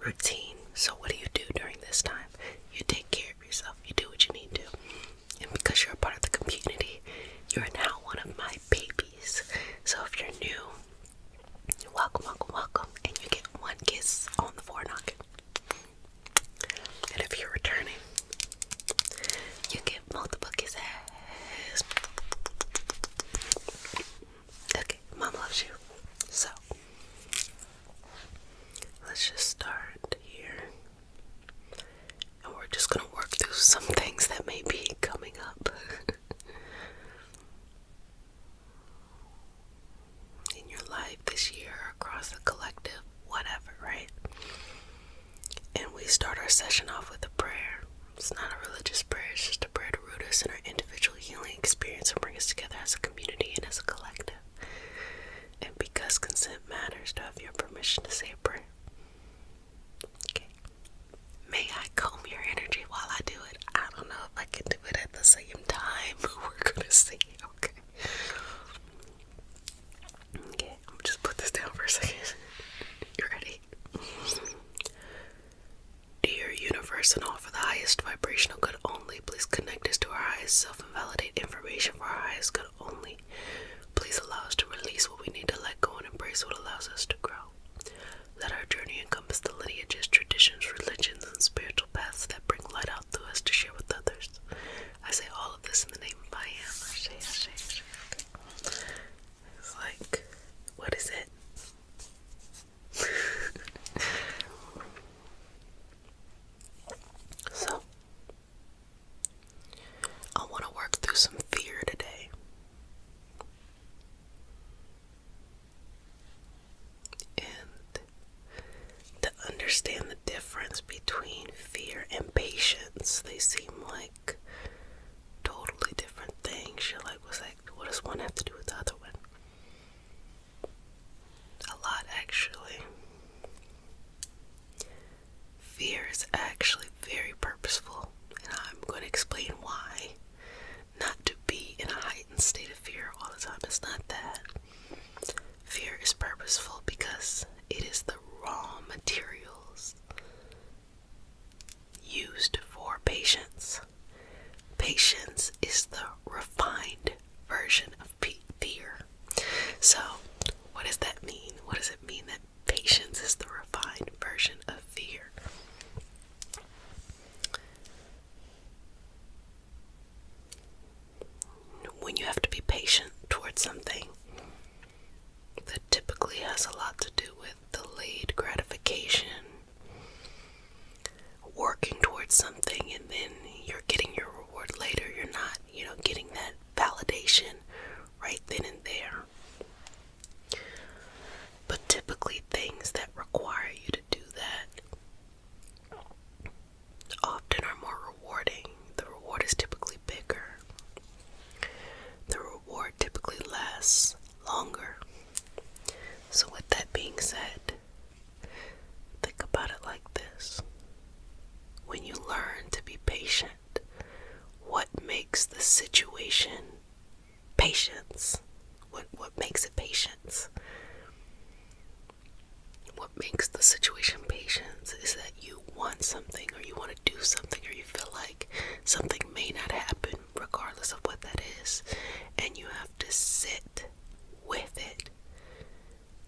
routine. So what do you do during this time? You take care of yourself. You do what you need to. And because you're a part of the community, you're now one of my babies. So if you're new, welcome, welcome, welcome. And you get one kiss on the forehead. And if you're returning, you get multiple kisses. Okay, Mom loves you. So, let's just start here. And we're just going to work through some things that may be coming up in your life this year, across the collective, whatever, right? And we start our session off with a prayer. It's not a religious prayer, it's just a prayer to root us in our individual healing experience and bring us together as a community and as a collective. And because consent matters, do I have your permission to say a prayer? Okay. May I comb your energy while I do it? I don't know if I can do it at the same time, but we're gonna see, okay? Okay, I'm just put this down for a second. You ready? Dear universe and all for the highest vibrational good only, please connect us to our highest self and validate information for our highest good only. Please allow us to release what we need to let go and embrace what allows us to grow. Let our journey encompass the lineages, traditions, religions, and spiritual paths that bring light out through us to share with others. I say all of this in the name of I am. It's like, what is it? So, I want to work through some fear today. And to understand the difference between fear and patience, they seem like totally different things. You're like, what does one have to do with the other one? A lot, actually. Fear is actually very purposeful, and I'm going to explain why. Not to be in a heightened state of fear all the time. It's not that. Fear is purposeful because it is the raw materials used for patience. Patience is the refined version of fear. So, what does that mean? What does it mean that patience is the refined version of fear? When you have to be patient towards something, that typically has a lot to do with delayed gratification, working towards something and then you're getting your reward later. You're not, getting that validation right then and there. But typically things that require you to do that often are more rewarding. The reward is typically bigger. The reward typically lasts longer. So with that being said, think about it like this. When you learn to be patient, what makes the situation patience? What makes it patience? What makes the situation patience is that you want something, or you want to do something, or you feel like something may not happen regardless of what that is, and you have to sit with it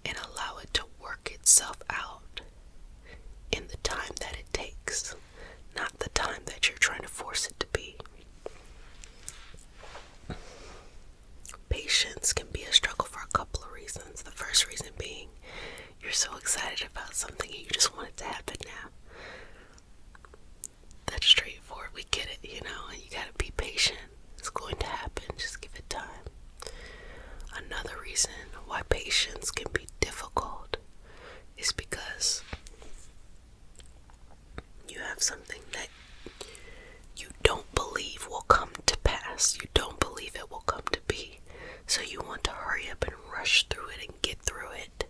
and allow it to work itself out in the time that it takes, not the time that you're trying to force it to be. Patience can be a struggle for a couple of reasons. The first reason being you're so excited about something and you just want it to happen now. That's straightforward. We get it, and you gotta be patient. It's going to happen. Just give it time. Another reason why patience can be difficult is because you have something that you don't believe will come to pass. You don't believe it will come to be. So you want to hurry up and rush through it and get through it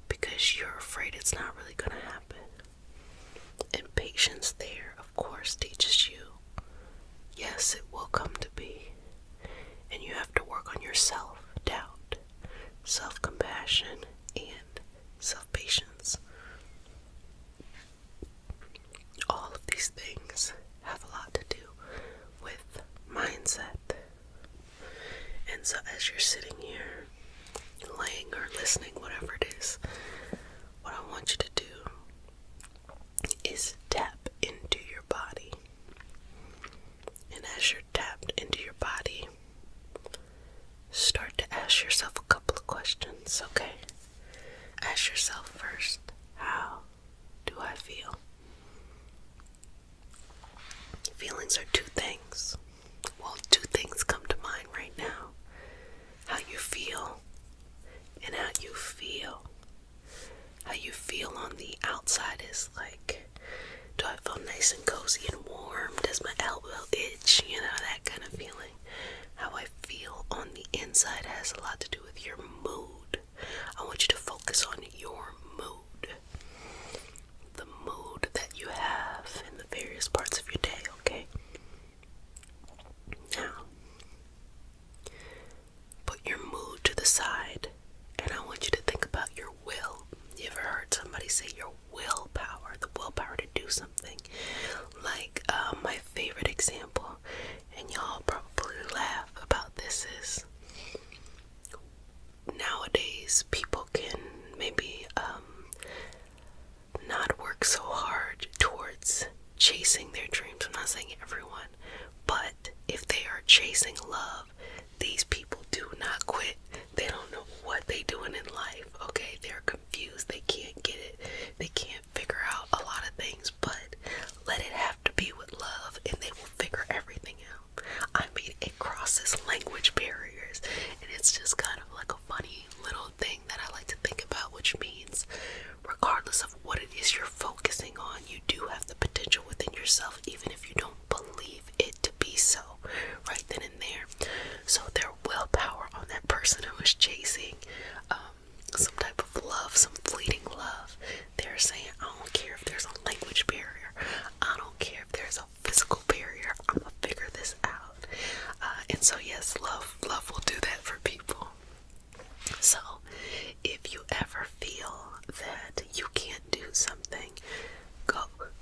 because you're afraid it's not really going to happen. And patience there, of course, teaches you, yes, it will come to be. And you have to work on your self-doubt, self-compassion, and self-patience. these things have a lot to do with mindset. And so as you're sitting here, laying or listening, whatever it is, what I want you to do is tap into your body. And as you're tapped into your body, start to ask yourself a couple of questions, okay? Ask yourself first, how do I feel? Feelings are two things. Well, two things come to mind right now. How you feel and how you feel. How you feel on the outside is like, do I feel nice and cozy and warm? Does my elbow itch? You know, that kind of feeling. How I feel on the inside has a lot to do with your mood. I want you to focus on your mood. The mood that you have in the various parts of your day, okay? Now, put your mood to the side, and I want you to think about your will. You ever heard somebody say your willpower, the willpower to do something? Like, my favorite example, and y'all probably laugh about this, is nowadays people can maybe not work so hard towards chasing their dreams. I'm not saying everyone, but if they are chasing love, these people do not quit. They don't know what they doing in life, okay? They're confused. They can't get it. They can't figure out a lot of things, but let it have to be with love and they will figure everything out. I mean, it crosses language barriers, and it's just kind of like a funny little thing that I like to think about, which means regardless of what it is you're focusing on, you do have the potential within yourself, even if you don't believe it to be so, right then and there. So their willpower on that person who is chasing some type of love, some fleeting love, they're saying, I don't care if there's a language barrier, I don't care if there's a physical barrier, I'm gonna figure this out. And so yes, love will do that for people. So if you ever feel that you can't do something,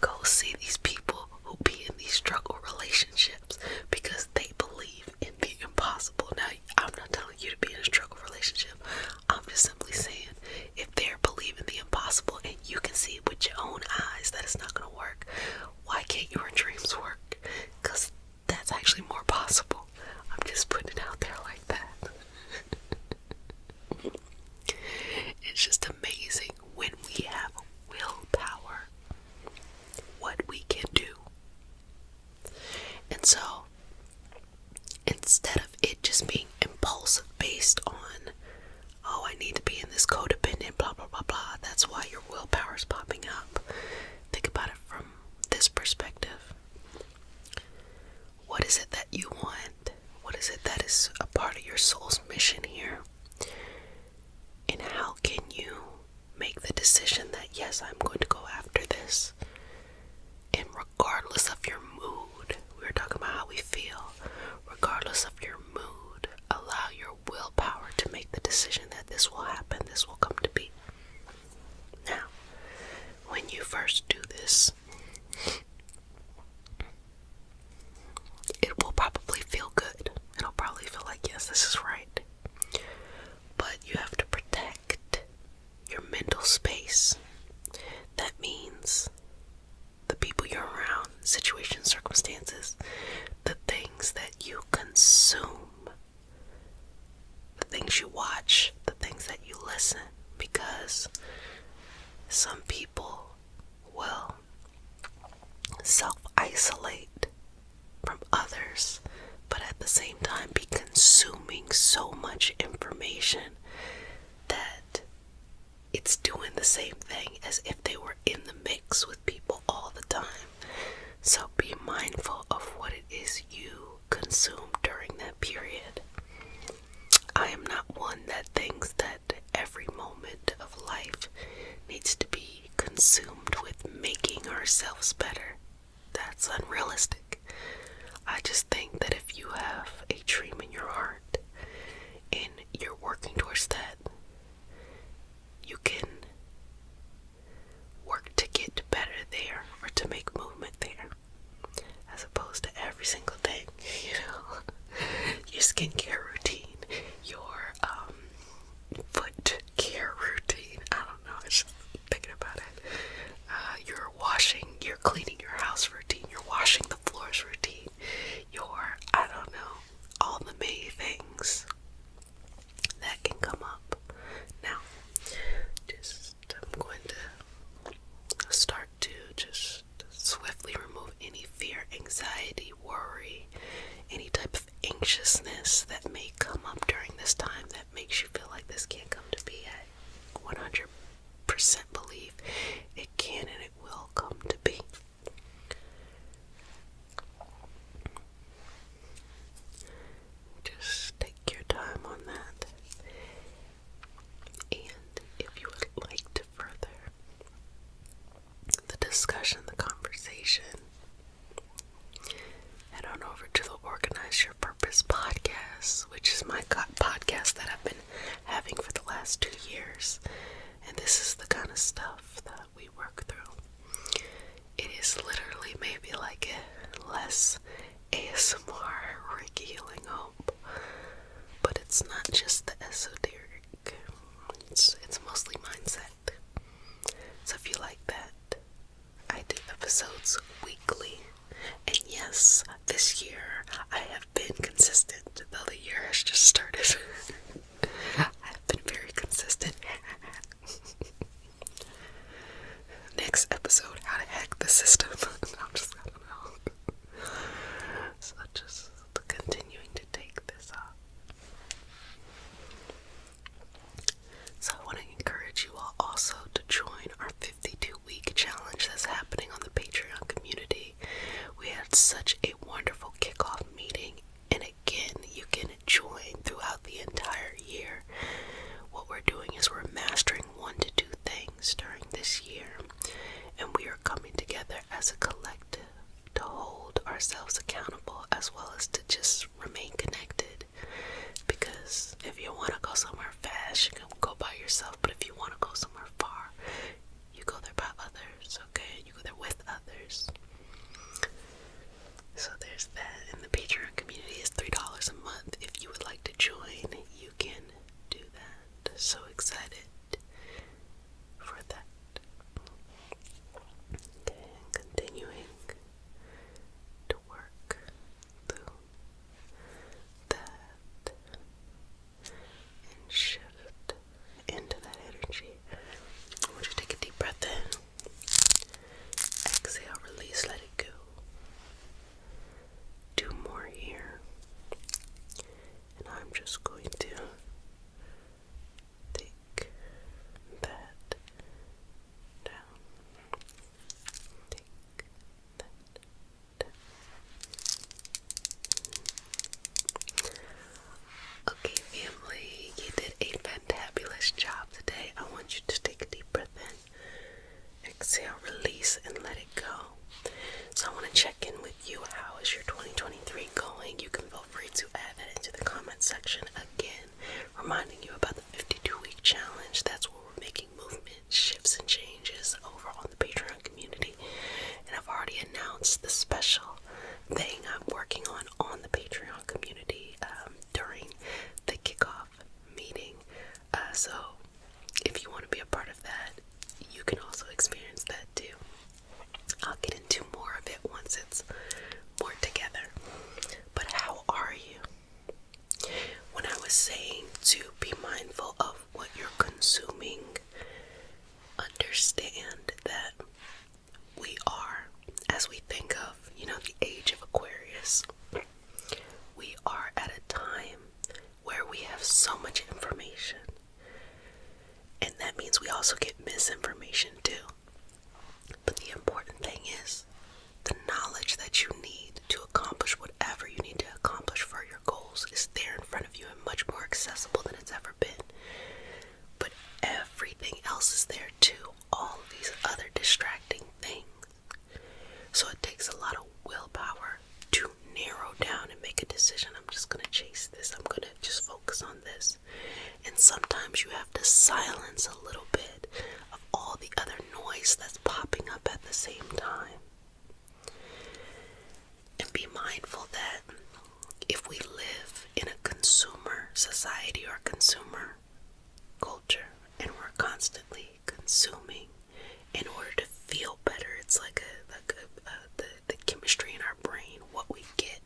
go see these people who be in these struggle relationships, because they believe in the impossible. Now, I'm not telling you to be in a struggle relationship. I'm just simply saying, if they're believing the impossible and you can see it with your own eyes that it's not going to work, why can't your dreams work? Because that's actually more possible. I'm just putting it out there like that. It's just amazing when we have willpower, what we can do. And so, instead of it just being impulsive based on, oh, I need to be in this codependent, blah, blah, blah, blah, that's why your willpower is popping up. Think about it from this perspective. What is it that you want? What is it that is a part of your soul's mission here? And how can you make the decision that, yes, I'm going to go after this? And regardless of your mood, we were talking about how we feel, regardless of your mood, allow your willpower to make the decision that this will happen, this will come to be. Now, when you first do this, it will probably feel good. It'll probably feel like, yes, this is right. But you have to protect your mental space. That means the people you're around, situations, circumstances, the things that you consume, the things you watch, the things that you listen, because some people will self-isolate from others, but at the same time be consuming so much information that it's doing the same thing as if they were in the mix with people all the time. So be mindful of what it is you consume during that period. I am not one that thinks that every moment of life needs to be consumed with making ourselves better. That's unrealistic. I just think that if you have a dream in your heart and you're working towards that, you can work to get better there or to make movement there. discussion, the conversation, head on over to the Organize Your Purpose podcast, which is my podcast that I've been having for the last 2 years. And this is the kind of stuff that we work through. It is literally maybe like a less ASMR Reiki healing hope, but it's not just the esoteric. It's mostly mindset. So if you like that, I do episodes weekly. And yes, this year I have been consistent, though the year has just started. I've been very consistent. Next episode, how to hack the system. I don't know. So just continuing to take this off. So I want to encourage you all also to join our 52-week challenge that's happening on the Patreon community. We had such a wonderful kickoff meeting, and again, you can join throughout the entire year. What we're doing is we're mastering 1 to 2 things during this year, and we are coming together as a collective to hold ourselves accountable as well as to just remain connected. Because if you want to go somewhere fast, you can go by yourself, but if you want to go somewhere far, you go there by others, okay? You go there with others. So there's that, and the Patreon community is $3 a month. If you would like to join, you can do that. So excited for that. Okay, continuing to work through that and shift into that energy. I want you to take a deep breath in. Exhale, release, let it go. 2 more here. And I'm just going to take that down. Take that down. Okay, family, you did a fantabulous job today. I want you to take a deep breath in. Exhale, release, and let it go. So I want to check in with you. How is your 2023 going? You can feel free to add that into the comment section. Again, reminding you about the 52-week challenge. That's where we're making movement, shifts, and changes over on the Patreon community. And I've already announced the special thing I'm working on the Patreon community during the kickoff meeting. So if you want to be a part of that, you can also experience that too. I'll get into more of it once it's more together. But how are you? When I was saying to be mindful of what you're consuming, understand that we are, as we think of, the age of Aquarius, we are at a time where we have so much information. And that means we also get misinformation too. But the important thing is the knowledge that you need to accomplish whatever you need to accomplish for your goals is there in front of you and much more accessible than it's ever been. But everything else is there too. All of these other distracting things. So it takes a lot of willpower to narrow down and make a decision. I'm just going to chase this. I'm going to just focus on this. And sometimes you have to silence a little bit of all the other noise that's popping up at the same time. And be mindful that if we live in a consumer society or consumer culture and we're constantly consuming in order to feel better, it's like the chemistry in our brain, what we get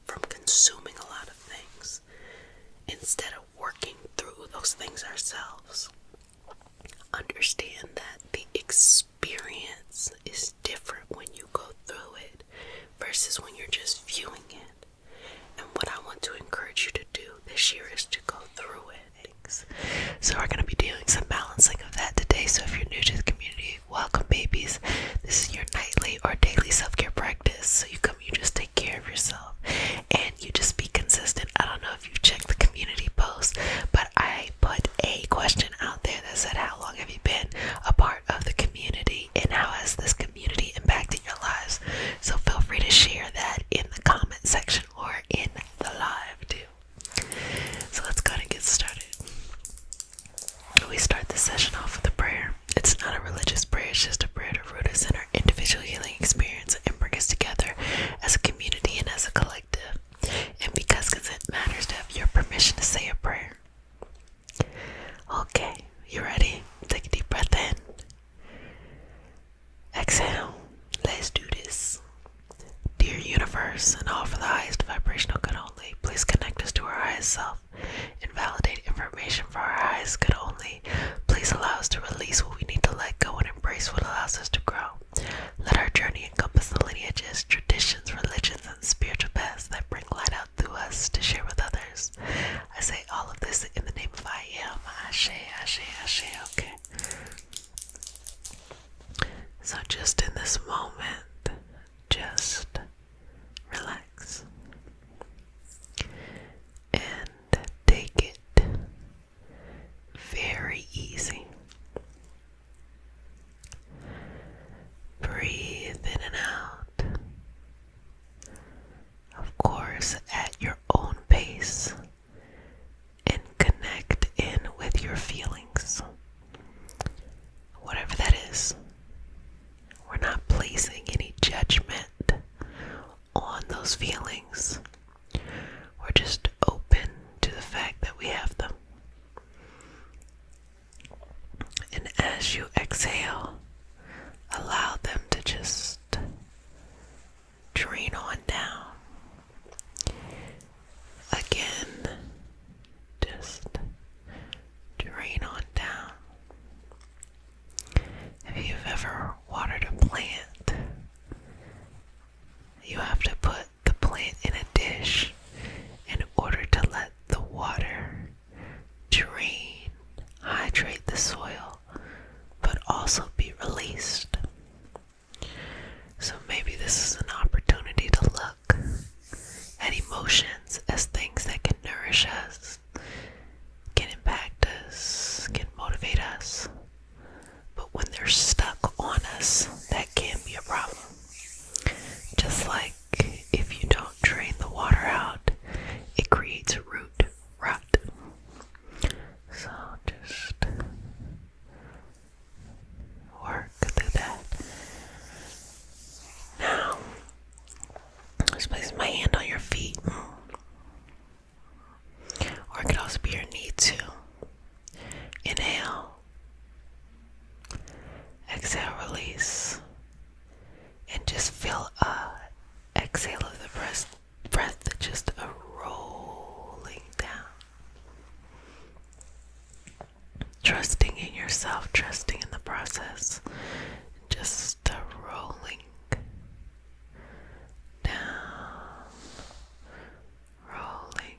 from consuming a lot of things instead of working through those things ourselves. Understand that the experience is different when you go through it versus when you're just viewing it. And what I want to encourage you to do this year is to go through it. So we're going to be doing some balancing of that today. So if you're new to the community, to grow. Let our journey encompass the lineages, traditions, religions, and spiritual paths that bring light out through us to share with others. I say all of this in the name of I am. Ashe, Ashe, Ashe, okay. So just in this moment, just relax and take it very easy. Breathe in and out. Of course, at your own pace, and connect in with your feelings. Whatever that is. We're not placing any judgment on those feelings. We're just open to the fact that we have them. And as you exhale, allow them to just drain on down. Again, just drain on down. If you've ever watered a plant, you have to put the plant in a dish in order to let the water drain, hydrate the soil, but also be released. So maybe this is an opportunity to look at emotions as things that can nourish us, can impact us, can motivate us. But when they're stuck on us, that can be a problem. Just like if you don't drain the water out, it creates root rot. So just work through that. Now, just place my hand on your feet. Or it could also be your knee too. Inhale. Exhale, release. And just feel exhale of the breath just a rolling down. Trusting in yourself, trusting in the process. Just a rolling down, rolling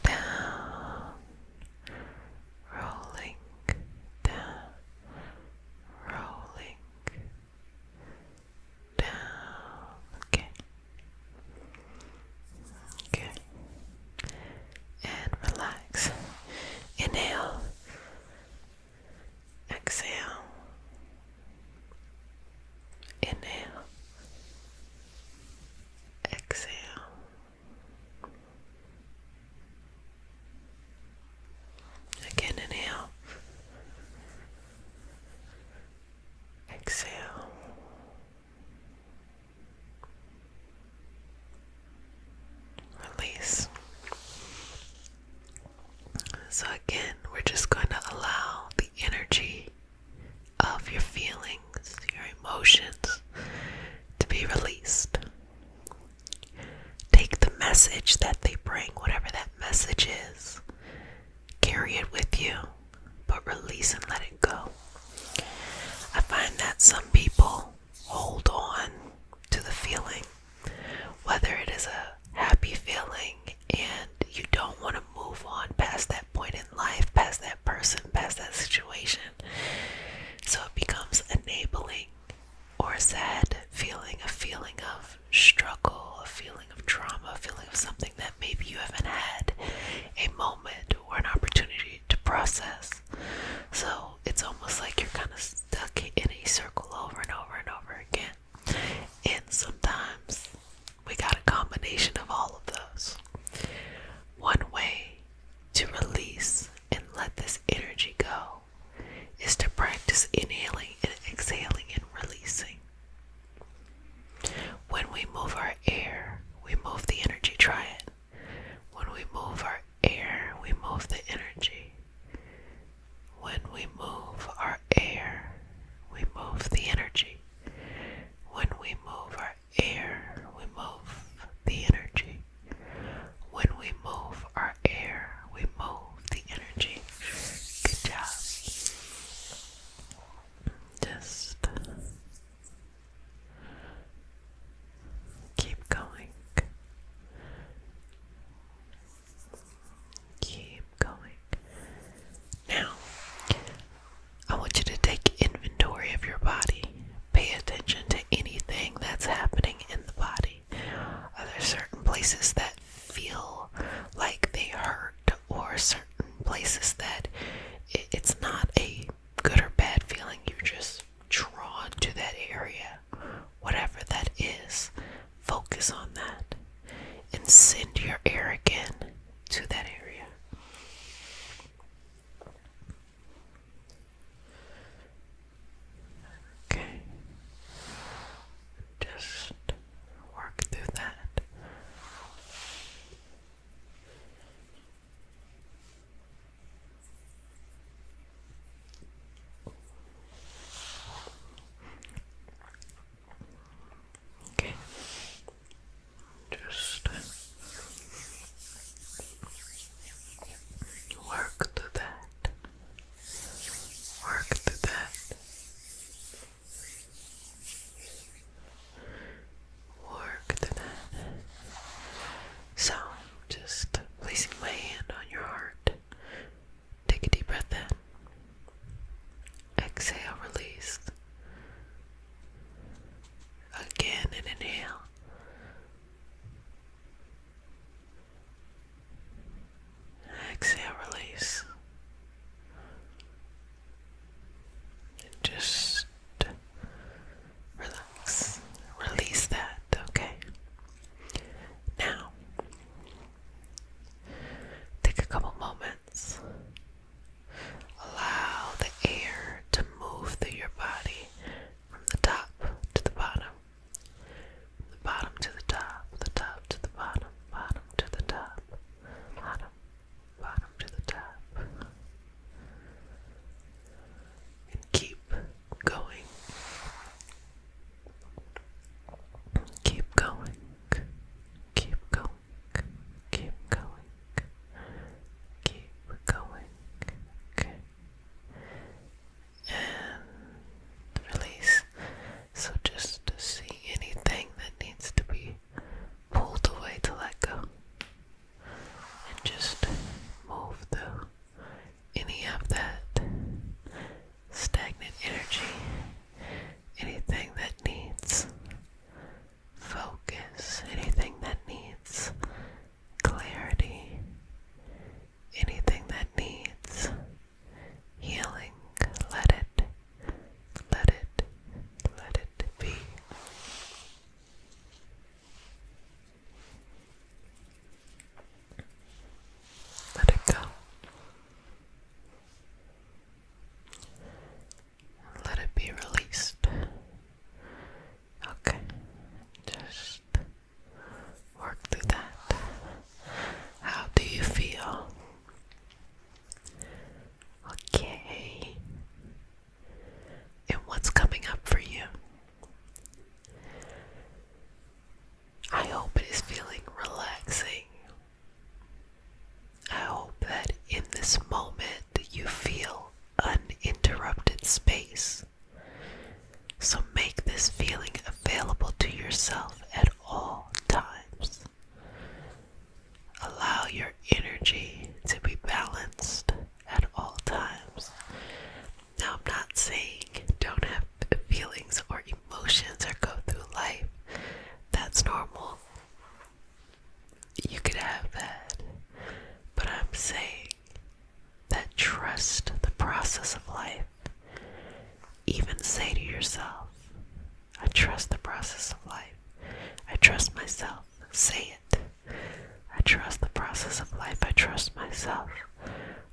down, rolling down, rolling down. Okay. Okay. And relax. Inhale. Exhale. Inhale. Exhale. Again, inhale. Exhale. Release. So again, we're just going to allow the energy of your feelings, your emotions, to be released. Take the message that they bring, whatever that message is, carry it with you, but release and let it go. I find that some people hold on to the feeling, whether it is a happy feeling and you don't want to move on past that point in life, past that person, past that situation. So it becomes enabling, or a sad feeling, a feeling of struggle, a feeling of trauma, a feeling of something that maybe you haven't had a moment or an opportunity to process. So it's almost like you're kind of stuck in a circle over and over and over again. And sometimes we got a combination of all of those. One way to release and let this energy go is to practice inhaling and exhaling and releasing. When we move our air, we move the energy. Try it. yourself at all times. Allow your energy to be balanced at all times. Now, I'm not saying don't have feelings or emotions or go through life. That's normal. You could have that. But I'm saying that trust the process of life. Even say to yourself, I trust the process of life. I trust myself. Say it. I trust the process of life. I trust myself.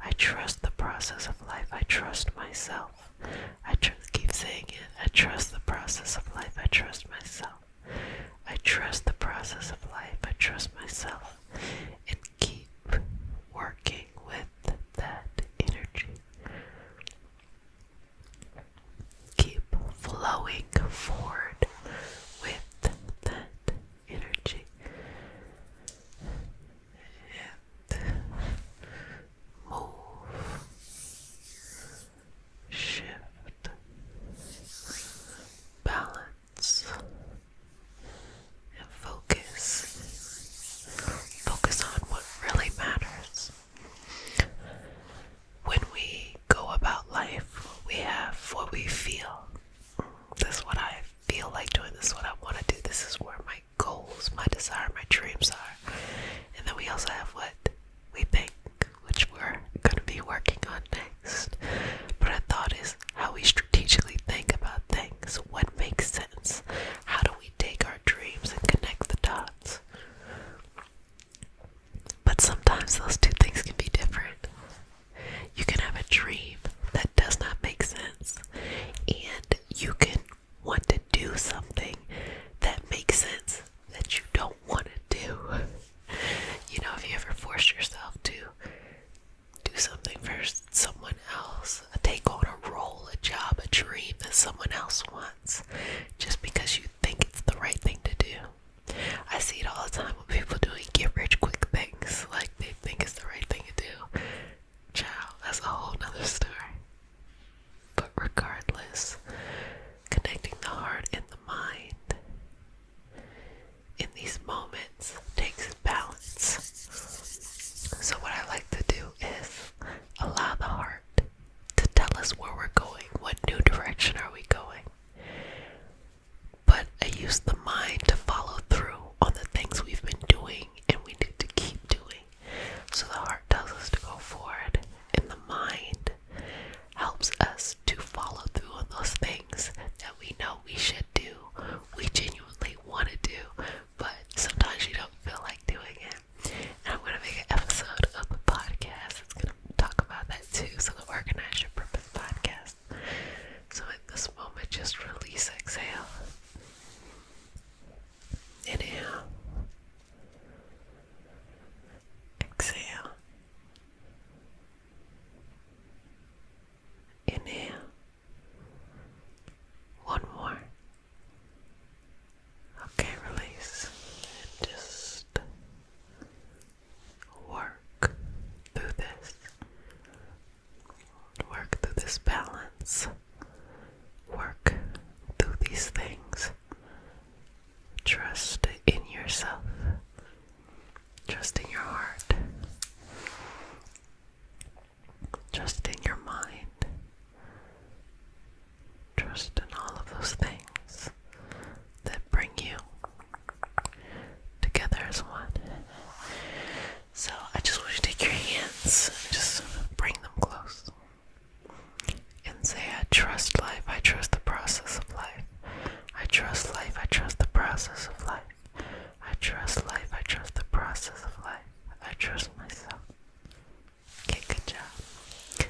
I trust the process of life. I trust myself. Keep saying it. I trust the process of life. I trust myself. I trust the process of life. I trust myself. And keep working with that energy. Keep flowing forward with that energy. And move, shift, balance, and focus. Focus on what really matters. When we go about life, we have what we feel. This is what I feel like doing. This is what I want to do. This is where my goals, my desire, my dreams are. And then we also have what we think, which we're going to be working on next. But our thought is how we strategically think about things. What makes sense? How do we take our dreams and connect the dots? But sometimes those two things can be different. You can have a dream that does not make sense, and you can want to do something that makes sense that you don't want to do. You know, if you ever forced yourself to do something for someone else, take on a role, a job, a dream that someone else wants, just because you think it's the right thing to do. I see it all the time with people doing get rich quick things, like they think it's the right thing to do. Child, that's a whole nother story. But regardless, connecting the heart and the mind in these moments takes balance. So what I like to do is allow the heart to tell us where we're going, what new direction are we going. But I use the mind to follow through on the things we've been doing and we need to keep doing. So the heart tells us to go forward, and the mind helps us to follow through on those things that we know we should do, we genuinely want to do, but sometimes you don't feel like doing it. And I'm going to make an episode of the podcast that's going to talk about that too, so the Organize Your Purpose podcast. So in this moment, just release, exhale. Inhale. Exhale. Inhale. One more. Okay, release. And just work through this. Work through this balance. Work through these things. Trust in yourself. Trust in your heart. Trust in your mind. Trust in all of those things that bring you together as one. So I just want you to take your hands and just bring them close and say, I trust life. I trust the process of life. I trust life. I trust the process of life. I trust life. I trust the process of life. I trust myself. Okay, good job.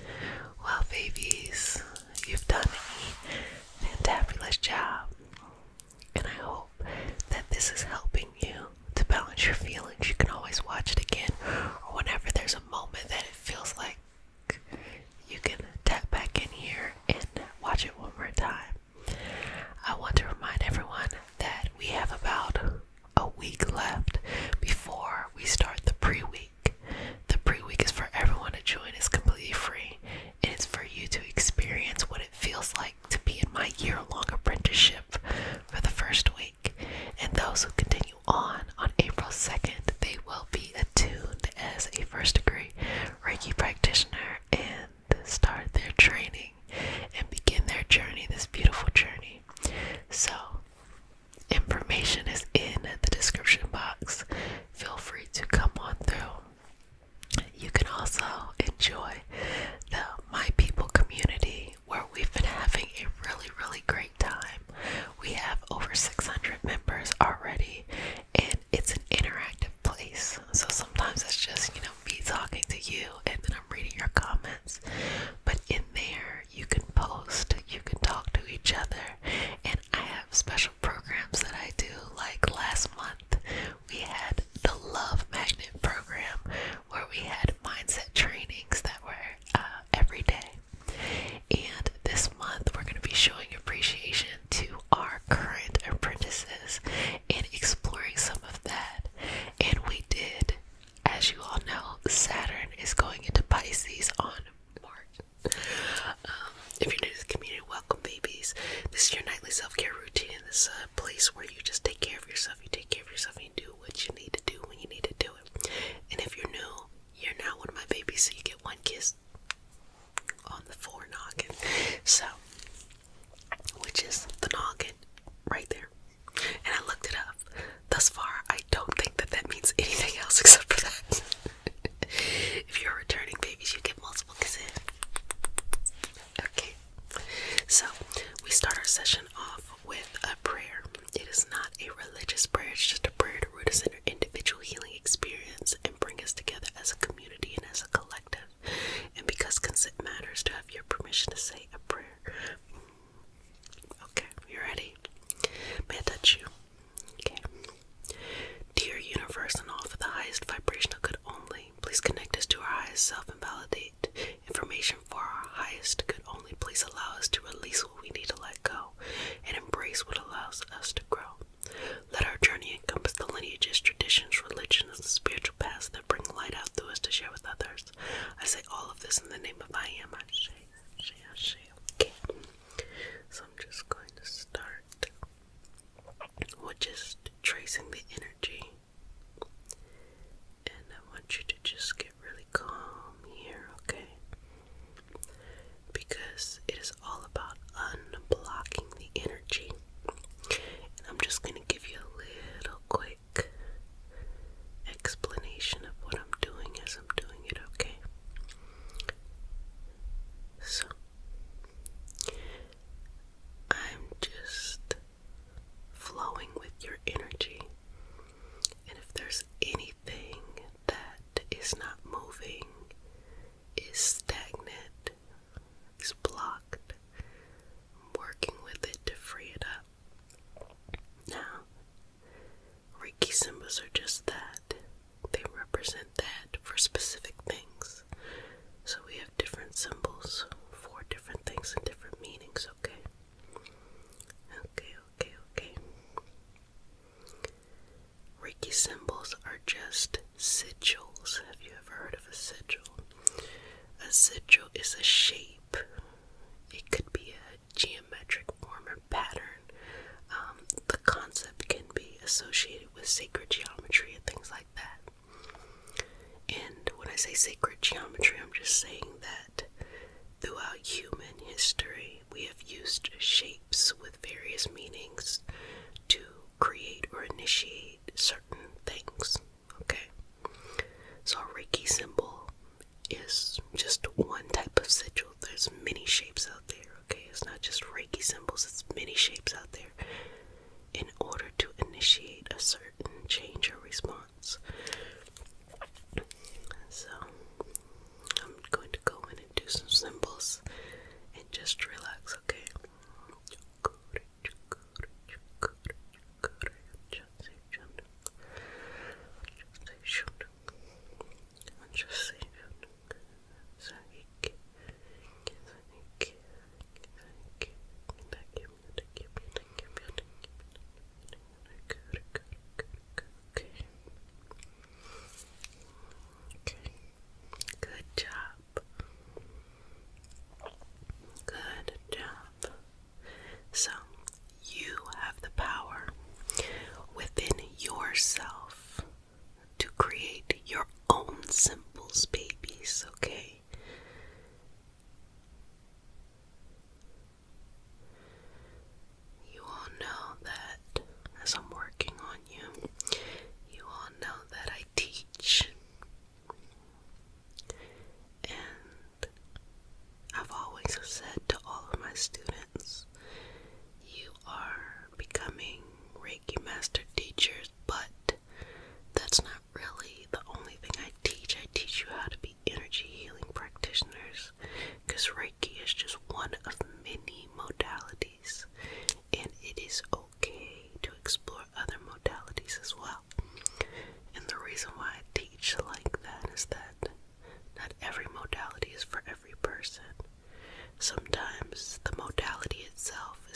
Well, babies, you've done a fantabulous job. And I hope that this is helping you to balance your feelings. You can always watch it again, or whenever there's a moment that it feels like you can tap back in here and watch it one more time. I want to remind everyone that we have about a week left before we start the pre-week. The pre-week is for everyone to join. It's completely free, and it's for you to experience what it feels like to be in my year-long apprenticeship for the first week. And those who continue on April 2nd, they will be attuned as a first degree Reiki practitioner and start their training and begin their journey, this beautiful journey. So, information is in the description box. Feel free to come on through. You can also enjoy the My People community, where we've been having a really great time. We have over 600 members already, and it's an interactive place. So sometimes it's just, me talking to you and then I'm reading your comments. But in there, you can post, you can talk to each other, and I have special programs that I do. Like last month, we had the Love Magnet program, where we had mindset trainings that were every day. And this month, we're going to be showing appreciation to our current apprentices and exploring some of that. And we did, as you all know, Saturn is going into Pisces on March. If you're new to the community, welcome, babies. This is your nightly self-care routine. This is a place where you just take care of yourself. You take care of yourself and you do what you need to do when you need to do it. And if you're new, you're now one of my babies, so you get one kiss on the forenoggin. So, which is the noggin right there. And I looked it up. Thus far, I don't think that means anything else except for that. If you're returning babies, you get multiple kisses. Okay. So, we start our session off with a prayer. It is not a religious prayer, it's just a prayer to root us in our individual healing experience and bring us together as a community and as a collective. And because consent matters, to have your permission to say a prayer. Okay, you ready? May I touch you? Okay. Dear universe and all for the highest vibrational good only, please connect us to our highest self and validate information for our highest good only. Please allow us to release what we need to let go and embrace what allows us to grow. Let our journey encompass the lineages, traditions, religions, and spiritual paths that bring light out through us to share with others. I say all of this in the name of I am. Okay. So I'm just going to start with just tracing the energy. And I want you to just get really calm here, okay? Because it is all about unblocking the energy. And I'm just going to give you a little quick explanation of what I'm doing as I'm doing it, okay? So, I'm just flowing with your energy. And if there's anything that is not moving, is stagnant, is blocked, I'm working with it to free it up. Now, Reiki symbols are just that. They represent that for specific things. So we have different symbols for different things and different meanings, okay? Okay. Reiki symbols are just sigils. Have you ever heard of a sigil? A sigil is a shape. It could be a geometric form or pattern. The concept can be associated with sacred geometry and things like that. And when I say sacred geometry, I'm just saying that throughout human history, we have used shapes with various meanings to create or initiate certain things, okay? So a Reiki symbol is just one type of sigil. There's many shapes out there, okay? It's not just Reiki symbols, it's many shapes out there in order to initiate a certain change or response. So, I'm going to go in and do some symbols and just relax, okay?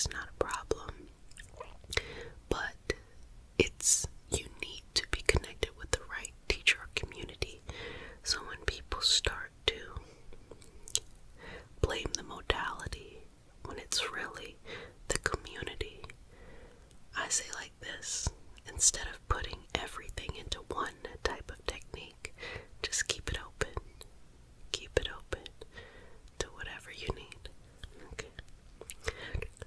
is not a problem, but you need to be connected with the right teacher or community. So when people start to blame the modality when it's really the community, I say like this: instead of putting everything into one type of technique, just keep it open. Keep it open to whatever you need. Okay. Okay.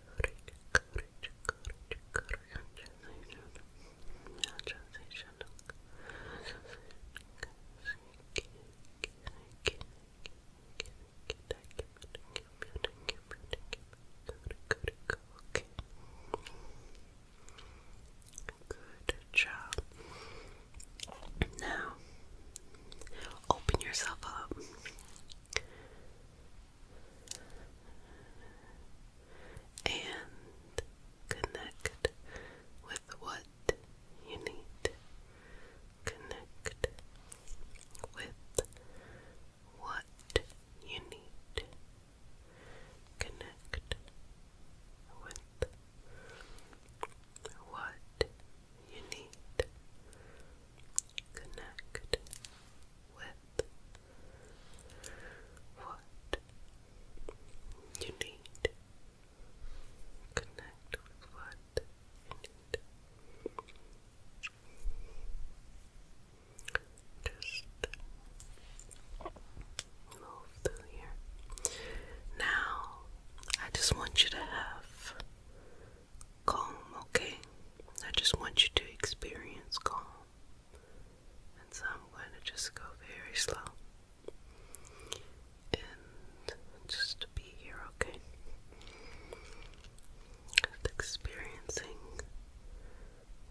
Good job. Now, open yourself up. And connect with what you need. Connect with what you need. Connect with what you need. Connect with what you need. Connect with what you need. Just move through here. Now, I just want you to have calm, okay? I just want you to experience calm. And so I'm going to just go very slow. And just to be here, okay? Just experiencing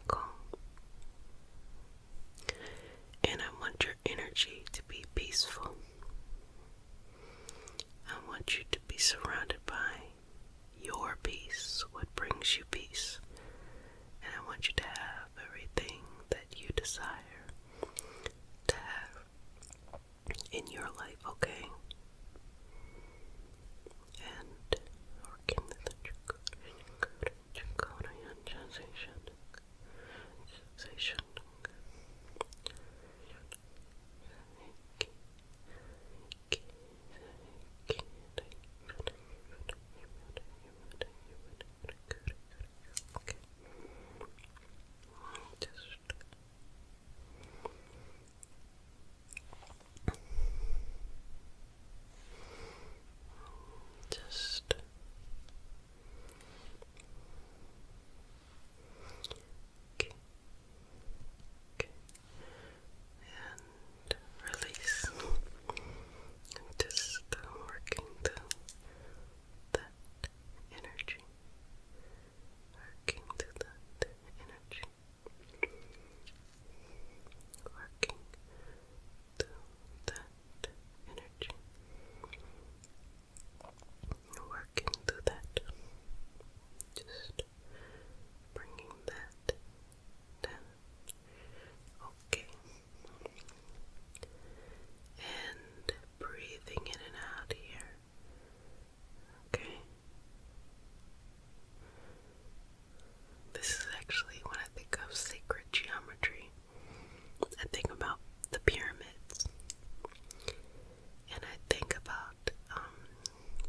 calm. And I want your energy to be peaceful. I want you to be surrounded by your peace, what brings you peace. And I want you to have everything that you desire to have in your life, okay? And working the sensation. Okay. Just okay. Okay. And release. Just working through that energy. Working through that energy. Working through that energy. Working through that. Just bringing that down. Okay. And breathing in and out here. Okay. This is actually when I think of sacred geometry, I think about the pyramids. And I think about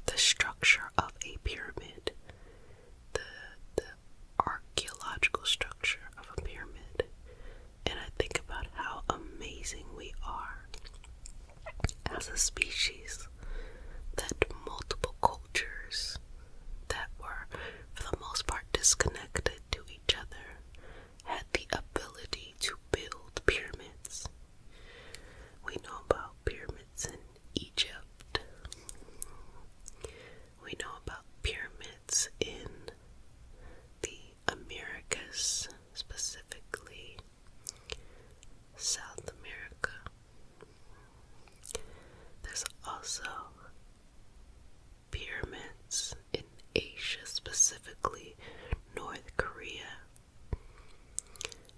the structure of a pyramid, the archaeological structure of a pyramid. And I think about how amazing we are as a species, that multiple cultures that were, for the most part, disconnected to each other had the ability to build pyramids. We know about pyramids in Egypt. We know about pyramids in the Americas, specifically South America. There's also pyramids in Asia, specifically North Korea.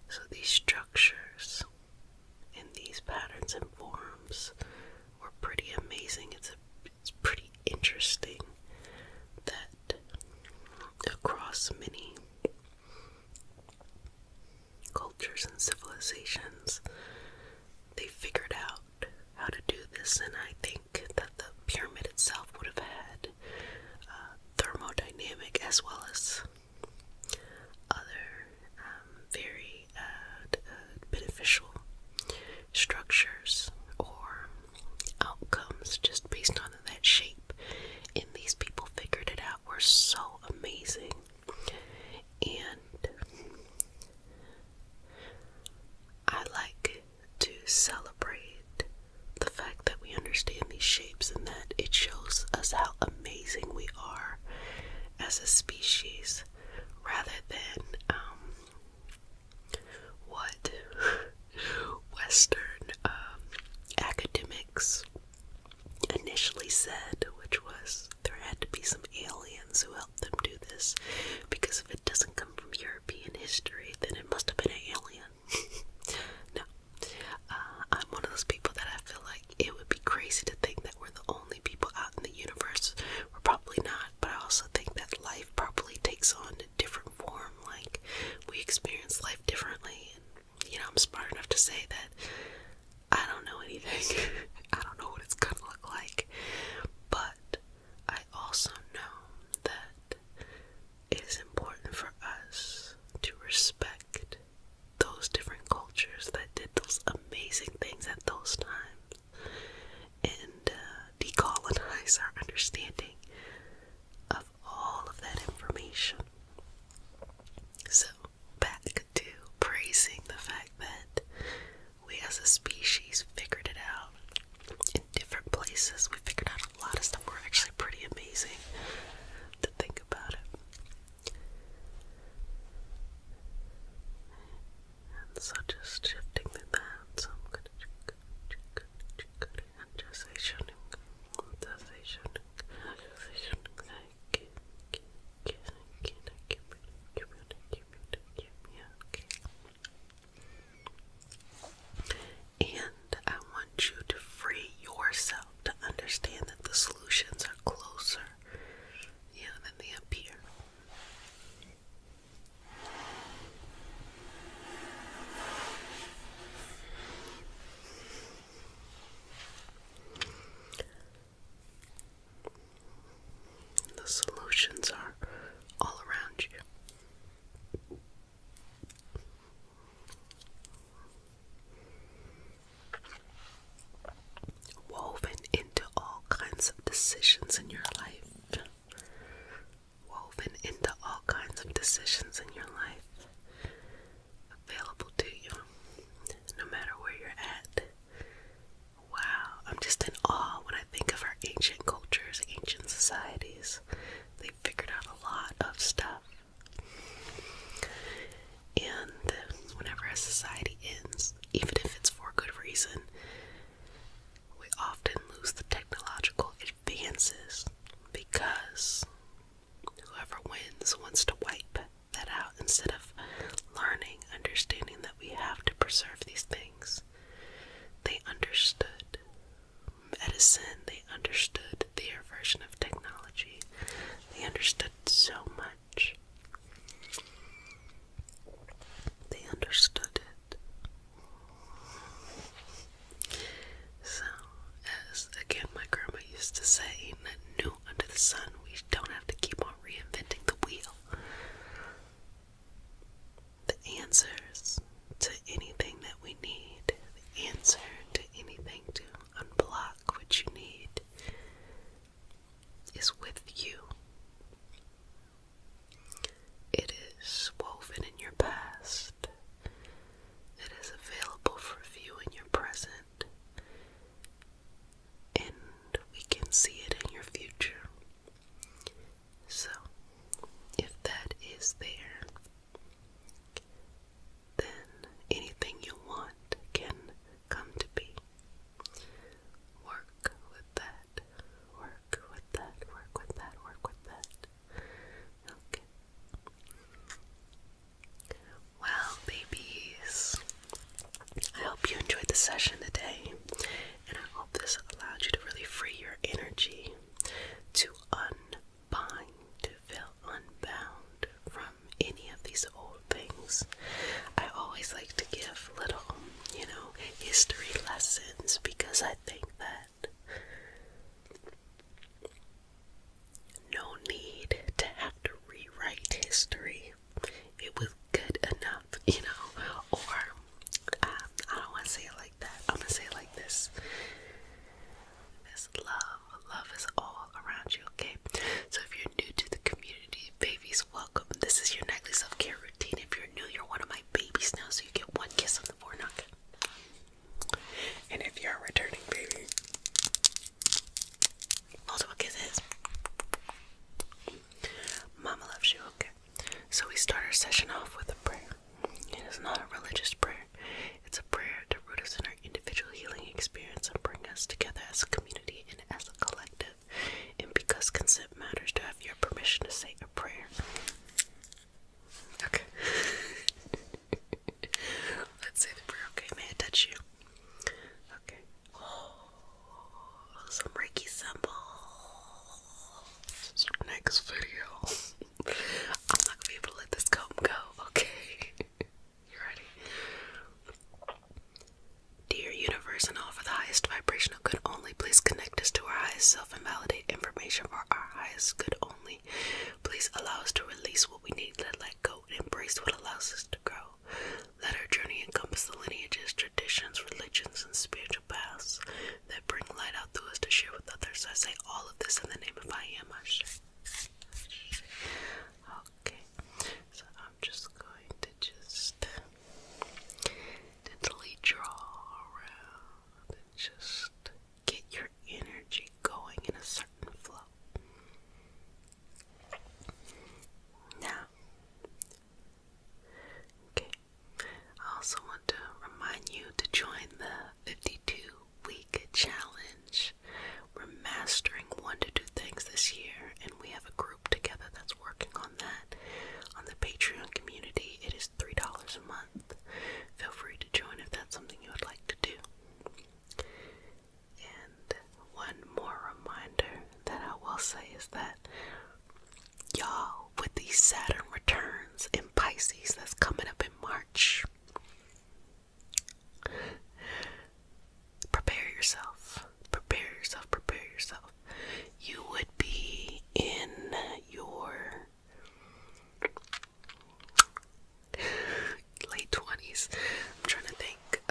So these structures and these patterns and forms were pretty amazing. It's pretty interesting that across across many cultures and civilizations, they figured out how to do this, and I think that the pyramid itself would have had thermodynamic as well as other very beneficial structures or outcomes just based on that shape. And these people figured it out. Were so amazing. And I like to celebrate the fact that we understand these shapes and that it shows us how amazing we are as a species, rather than what Western academics initially said, which was there had to be some aliens who helped them do this, because if it doesn't come from European history, then it must have been an alien. No. I'm one of those people that I feel like it would be crazy to think that we're the only people out in the universe. We're probably not, but I also think that life probably takes on a different form. Like, we experience life differently, and I'm smart enough to say that I don't know anything. I don't know what it's gonna look like, but I also know that it is important for us to respect those different cultures that did those amazing things at those times, and decolonize our understanding of all of that information. So, back to praising the fact that we as a species figured it out in different places. We figured out a lot of stuff. We're actually pretty amazing to think about it. And so just shifting to that, so I'm gonna and I want you to free yourself to understand that the solutions are closer, than they appear. The solutions are all around you. Woven into all kinds of decisions in your life. Woven into all kinds of decisions in your life. Available to you, no matter where you're at. Wow, I'm just in awe when I think of our ancient cultures, ancient societies. They figured out a lot of stuff. And whenever a society ends, even if it's for good reason, we often lose the technological advances because whoever wins wants to wipe that out instead of learning, understanding that we have to preserve these things. They understood medicine, they understood their version of technology, they understood so much. They understood it. So, as again my grandma used to say, nothing new under the sun. We don't have to keep on reinventing the wheel. The answers to anything that we need, the answer to anything to unblock what you need is with you. It is woven in your past. It is available for view in your present. And we can see it in your future. So, if that is there, then anything you want can come to be. Work with that. Work with that. Work with that. Work with that. Okay. session off with a prayer. It is not a religious prayer. It's a prayer to root us in our individual healing experience and bring us together as a community and as a collective. And because consent matters, to have your permission to say a prayer. Okay. Let's say the prayer. Okay, may I touch you? Okay. Oh, some Reiki symbol. This is our next video. I'm not gonna be able to let this comb go. Okay. You ready? Dear universe and all for the highest vibrational good only, please connect us to our highest self and validate information for our highest good only. Please allow us to release what we need to let go and embrace what allows us to grow. Let our journey encompass the lineages, traditions, religions, and spiritual paths that bring light out through us to share with others. I say all of this in the name of I Am. Okay, so I'm just going to gently draw around and just get your energy going in a certain flow. Now, okay, I also want to remind you to join the 52-week challenge. We're mastering 1 to 2 things this year, and we have a group together that's working on that. On the Patreon community, it is $3 a month. Feel free to join if that's something you would like to do. And one more reminder that I will say is that y'all, with these Saturn returns in Pisces that's coming up in March, prepare yourself. You would be in your late 20s. I'm trying to think.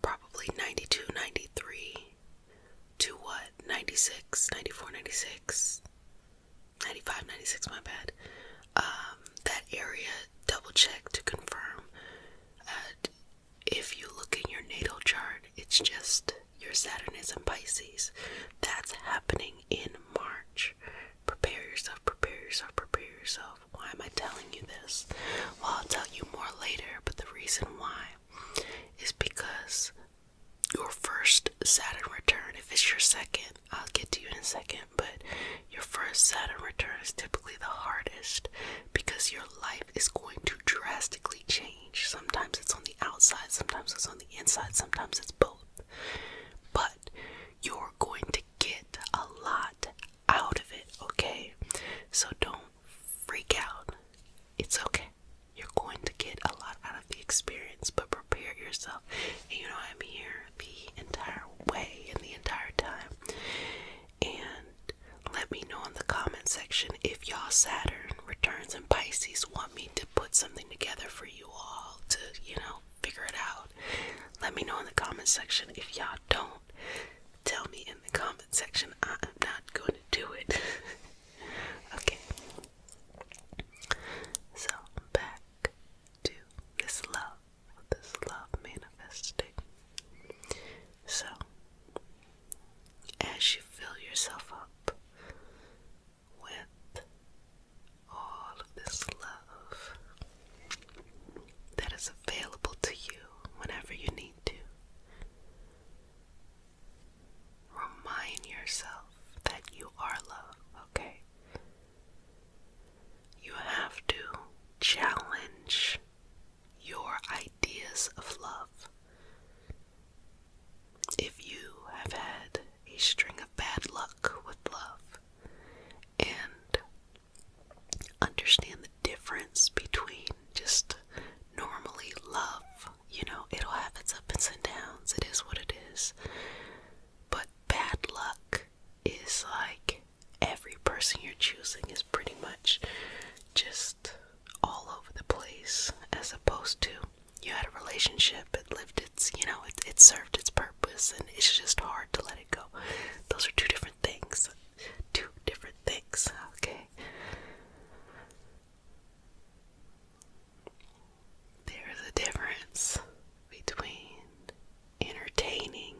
Probably 92, 93 to what? 96, 94, 96, 95, 96, my bad. That area, double check to confirm. If you look in your natal chart, it's just your Saturn is in Pisces. That's happening in March. Prepare yourself. Why am I telling you this? Well, I'll tell you more later, but the reason why is because your first Saturn return, if it's your second, I'll get to you in a second, but your first Saturn return is typically the hardest because your life is going to drastically change. Sometimes it's on the outside, sometimes it's on the inside, sometimes it's both. But you're going to get a lot out of it, okay? So don't freak out. It's okay. You're going to get a lot out of the experience, but prepare yourself. And you know, I'm here the entire way and the entire time. And let me know in the comment section if y'all Saturn returns in Pisces want me to put something together for you all to, figure it out. Let me know in the comment section. If y'all don't, tell me in the comment section. I am not going to do it. Okay. So, back to this love manifesting. So, as you fill yourself up with all of this love that is available to you whenever you need to, remind yourself that you are love, okay? You have to challenge your ideas of love. If you have had a string of bad luck with love and understand the difference between just normally love, it'll have its ups and downs, it is what it is. But bad luck is like every person you're choosing is pretty much just all over the place, as opposed to you had a relationship, it lived its, it served its purpose, and it's just hard to let it go. Those are two different things, okay? There's a difference between entertaining.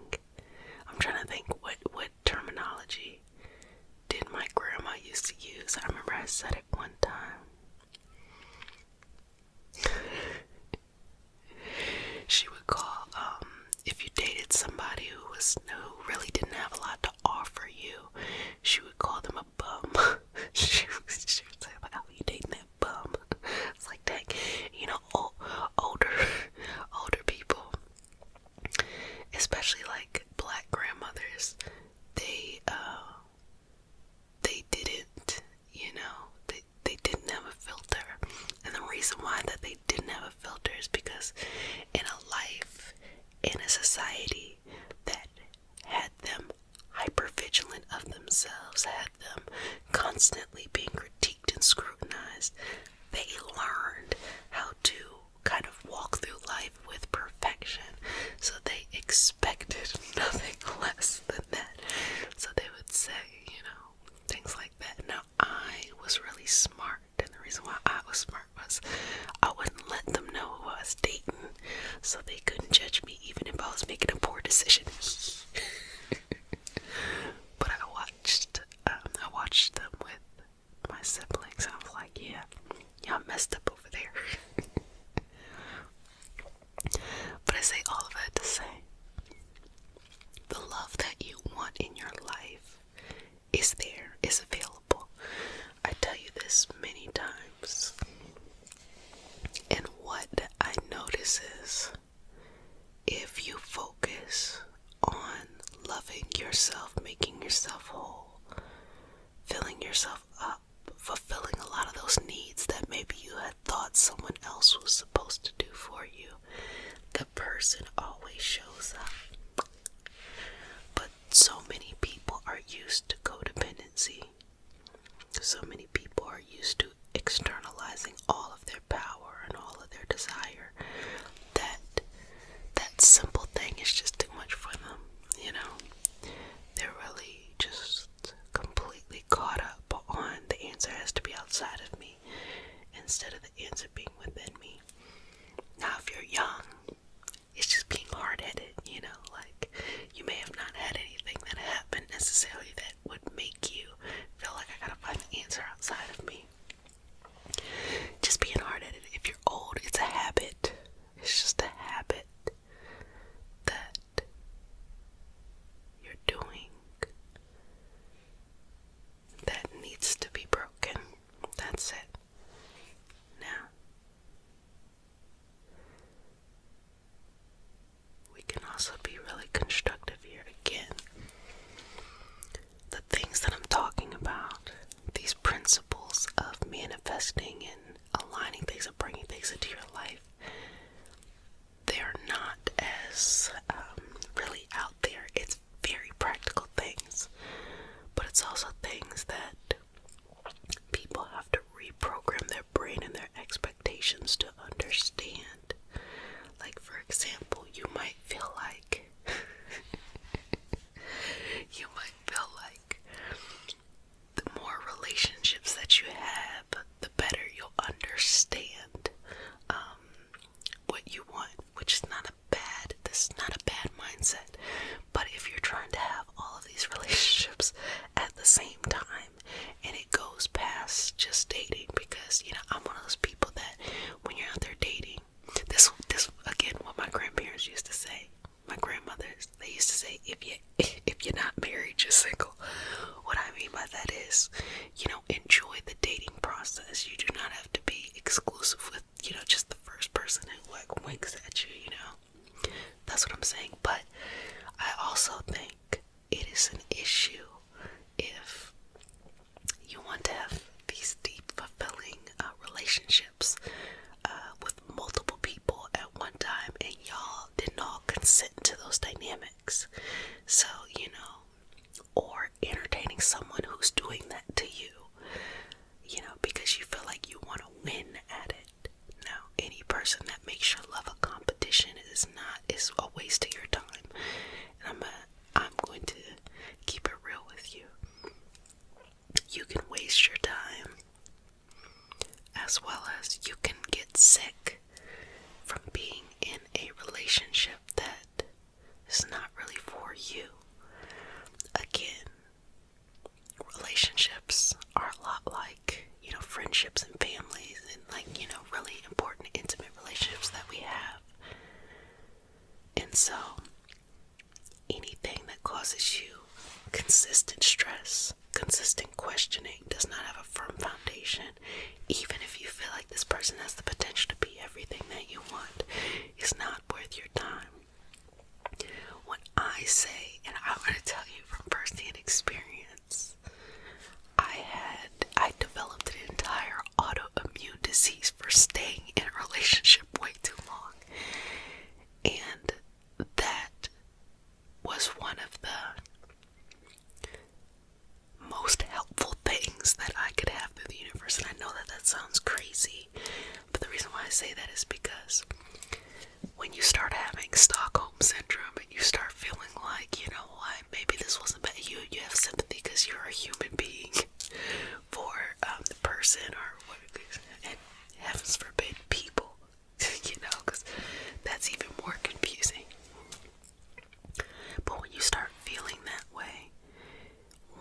I'm trying to think what terminology did my grandma used to said it one time. She would call, if you dated somebody who really didn't have a lot to offer you, she would call them a bum. she would say, like, oh, you dating that bum? It's like, dang, you know, older people, especially like black grandmothers, they didn't, they didn't have a filter. And the reason why that they didn't have a filter is because in a life, in a society that had them hyper vigilant of themselves, had them constantly being critiqued and scrutinized, they learned how to kind of walk through life with perfection. So they expected nothing less than that. So they would say, things like that. Now, I was really smart, and the reason why I was smart was I wouldn't let them know who I was dating, so they couldn't judge me even if I was making a poor decision. But I watched them with my siblings, and I was like, yeah, y'all messed up over there. But I say all of that to say, the love that you want in your life is there, is available. I tell you this many times, and what I notice is, if you focus on loving yourself, making yourself whole, filling yourself up, fulfilling a lot of those needs that maybe you had thought someone else was supposed to do for you, the person always shows up. But so many people are used to codependency. So many people are used to externalizing all of their power and all of their desire, that simple thing is just too much for them, They're really just completely caught up on the answer has to be outside of me instead of the answer being within me. Now, if you're young, it's just being hard-headed, like you may have not had anything that happened necessarily that would make you feel like I gotta find the answer outside of me. Just being hard-headed. If you're old, it's a habit. It's just a habit that you're doing that needs to be broken. That's it. Now, we can also be really constructive here again. The things that I'm talking about, these principles of manifesting and aligning things and bringing things into your life, they're not as really out there. It's very practical things, but it's also things that people have to reprogram their brain and their expectations to understand. Like, for example, you might feel like the more relationships that you have, the better you'll understand what you want, which is this is not a bad mindset. But if you're trying to have all of these relationships at the same time, and it goes past just dating, because I'm one of those people that when you're out there dating, this again, what my grandparents used to say, my grandmothers, they used to say, if you're not married, you're single. What I mean by that is, enjoy the dating process. You do not have to be exclusive with, just the first person who like winks at you, That's what I'm saying. But I also think it is an issue if you want to have these deep, fulfilling relationships with multiple people at one time, and y'all didn't all consent to those dynamics. So, or entertaining someone who's doing that to you, because you feel like you want to win at it. Now, any person that makes your love a competition is a waste of your time. And I'm going to keep it real with you. You can waste your time, as well as you can get sick from being in a relationship that is not really for you. Again, relationships are a lot like, friendships and families and really important intimate relationships that we have. And so anything that causes you consistent stress, consistent questioning, does not have a firm foundation, even if you feel like this person has the potential to be everything that you want, is not worth your time. When I say, and I want to tell you from firsthand experience, I developed an entire autoimmune disease for staying in a relationship way too long. And that was one of the most helpful things that I could have through the universe. And I know that sounds crazy, but the reason why I say that is because when you start having Stockholm syndrome and you start feeling like, you know what, maybe this wasn't about you, you have sympathy because you're a human being for the person, or what, and heavens forbid, people, because that's even more confusing. But when you start feeling that way,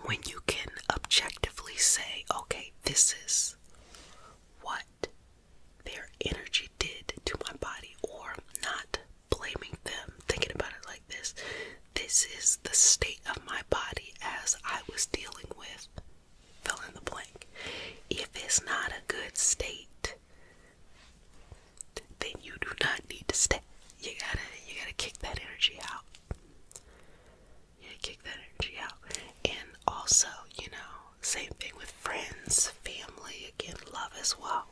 when you can objectively say, okay, this is what their energy did to my body, or not blaming them, thinking about it like this is the state of my body as I was dealing with fill in the blank. If it's not a good state, then you do not need to stay. You gotta kick that energy out. Kick that energy out. And also, same thing with friends, family, again, love as well.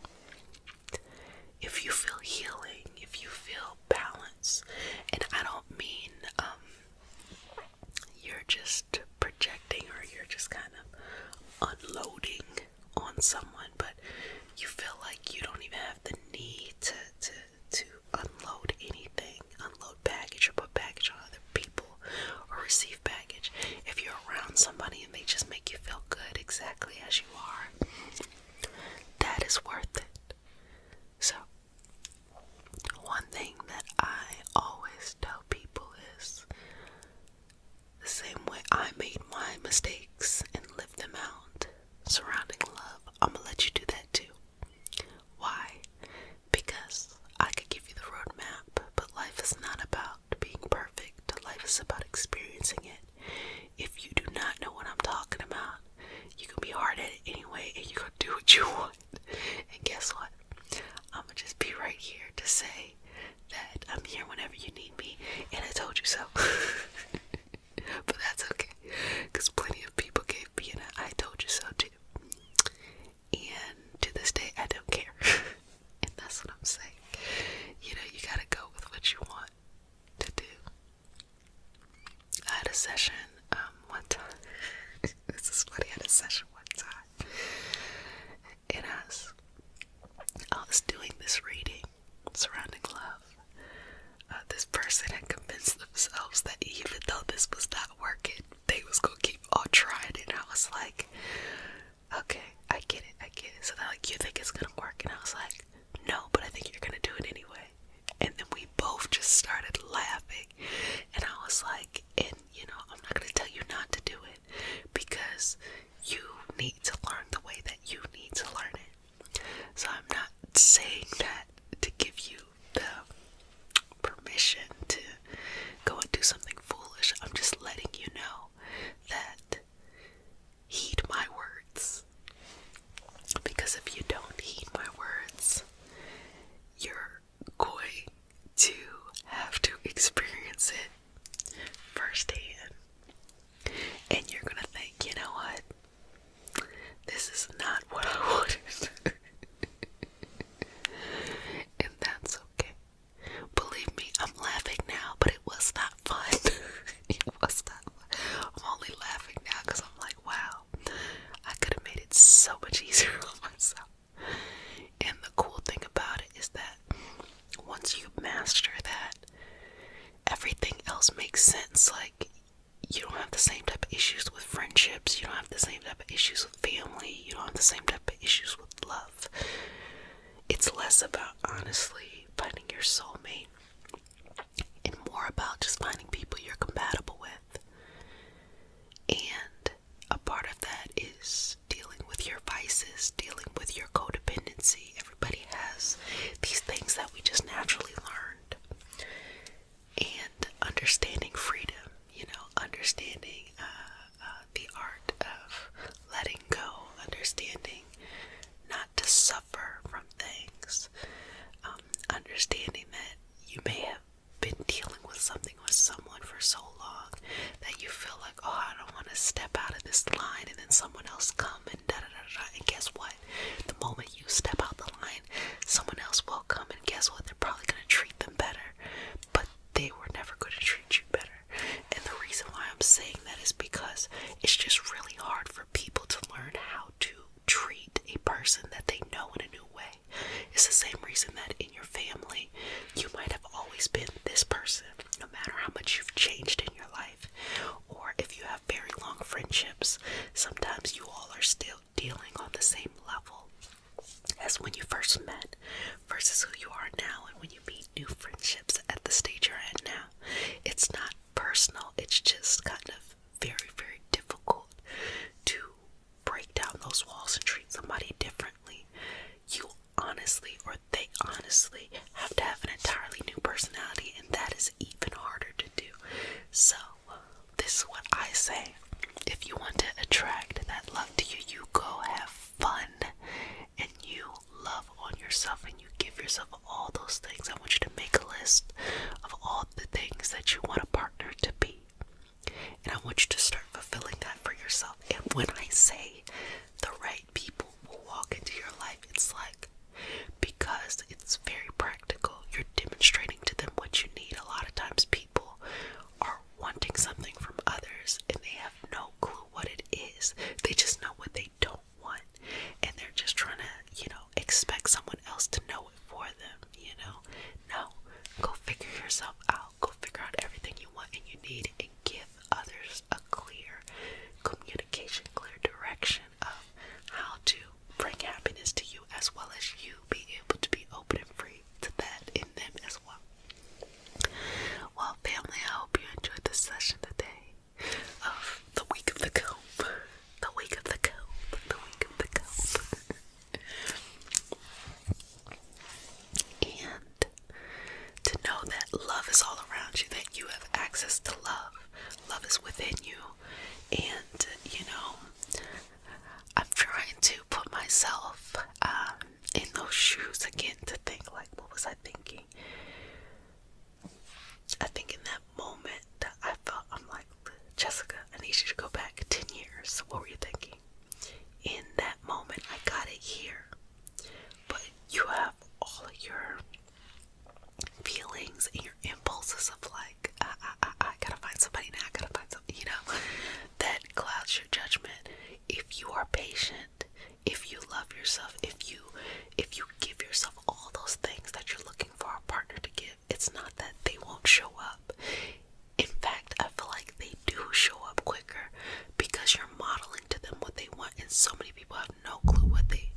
If you feel healing, if you feel balance, and I don't mean you're just projecting or you're just kind of unloading on someone, but you feel like you don't even have the need to unload anything, unload baggage or put baggage on other people or receive baggage. If you're around somebody and they just make you feel good exactly as you are, that is worth it. So, one thing that I always tell people is the same way I made my mistakes and lived them out surrounding love, I'm gonna let you do that too. Why? Because I could give you the roadmap, but life is not about being perfect. Life is about experiencing it. If you do not know what I'm talking about, you can be hard at it anyway, and you can do what you want. And guess what? I'm gonna just be right here to say that I'm here whenever you need me, and I told you so. But that's okay, because plenty of people gave me an I told you so too. And to this day, I don't care. And that's what I'm saying. You gotta go with what you want to do. I had a session one time. This is funny. I had a session one time, and I was doing this reading surrounding love. This person had convinced themselves that even though this was not working, they was gonna keep on trying it. And I was like, okay, I get it. So they're like, you think it's gonna work? And I was like, no, but I think you're gonna do it anyway. And then we both just started laughing. And I was like, and I'm not gonna tell you not to do it, because you need to learn the way that you need to learn it. So I'm not saying that to give you the permission to go and do something foolish. I'm just letting you know that heed my words. Because if you don't heed my words, you're going to have to experience it firsthand. And you're gonna think, you know what? This is not what I wanted. And that's okay. Believe me, I'm laughing now, but it was not fun. It was not fun. I'm only laughing now because I'm like, wow, I could have made it so much easier on myself. And the cool thing about it is that once you master that, everything else makes sense. Like, you don't have the same type of issues with friendships, you don't have the same type of issues with family, you don't have the same type of issues with love. It's less about, honestly, finding your soulmate and more about just finding people you're compatible with. And a part of that is dealing with your vices, dealing with your codependence, person that they know in a new way. It's the same reason that in your family, you might have always been this person, no matter how much you've changed in your life. Or if you have very long friendships, sometimes you all are still dealing on the same level as when you first met versus who you are now. And when you meet new friendships at the stage you're at now, it's not personal, it's just kind of very, very difficult to break down those walls and treat somebody differently. You honestly, or they honestly, have to have an entirely new personality, and that is even harder to do. So this is what I say: if you want to attract that love to you, you go have fun and you love on yourself and you give yourself all those things. I want you to make a list of all the things that you want a partner to be, and I want you to start fulfilling that for yourself. And when I say the right people will walk into your life, it's like, because it's very practical. You're demonstrating to them what you need. A lot of times people are wanting something from others and they have no clue what it is. They just know what they don't want, and they're just trying to, expect someone else to know it for them, No, go figure yourself out. Go figure out everything you want and you need, and give others a clear communication, clear direction of how to bring happiness to you, as well as you be able to be open and free to that in them as well. Well, family, I hope you enjoyed this session today of the week of the comb. The week of the comb. The week of the comb. And to know that love is all around you, that you have access to love. Love is within you. And, I'm trying to put myself in those shoes again to think, like, what was I thinking? I think in that moment that I felt, I'm like, Jessica, I need you to go back 10 years. What were you thinking? In that moment, I got it here. But you have all of your feelings and your impulses of like, I gotta find somebody now, I gotta find somebody, that clouds your judgment. If you are patient, if you love yourself, if you give yourself all those things that you're looking for a partner to give, it's not that they won't show up. In fact, I feel like they do show up quicker because you're modeling to them what they want, and so many people have no clue what they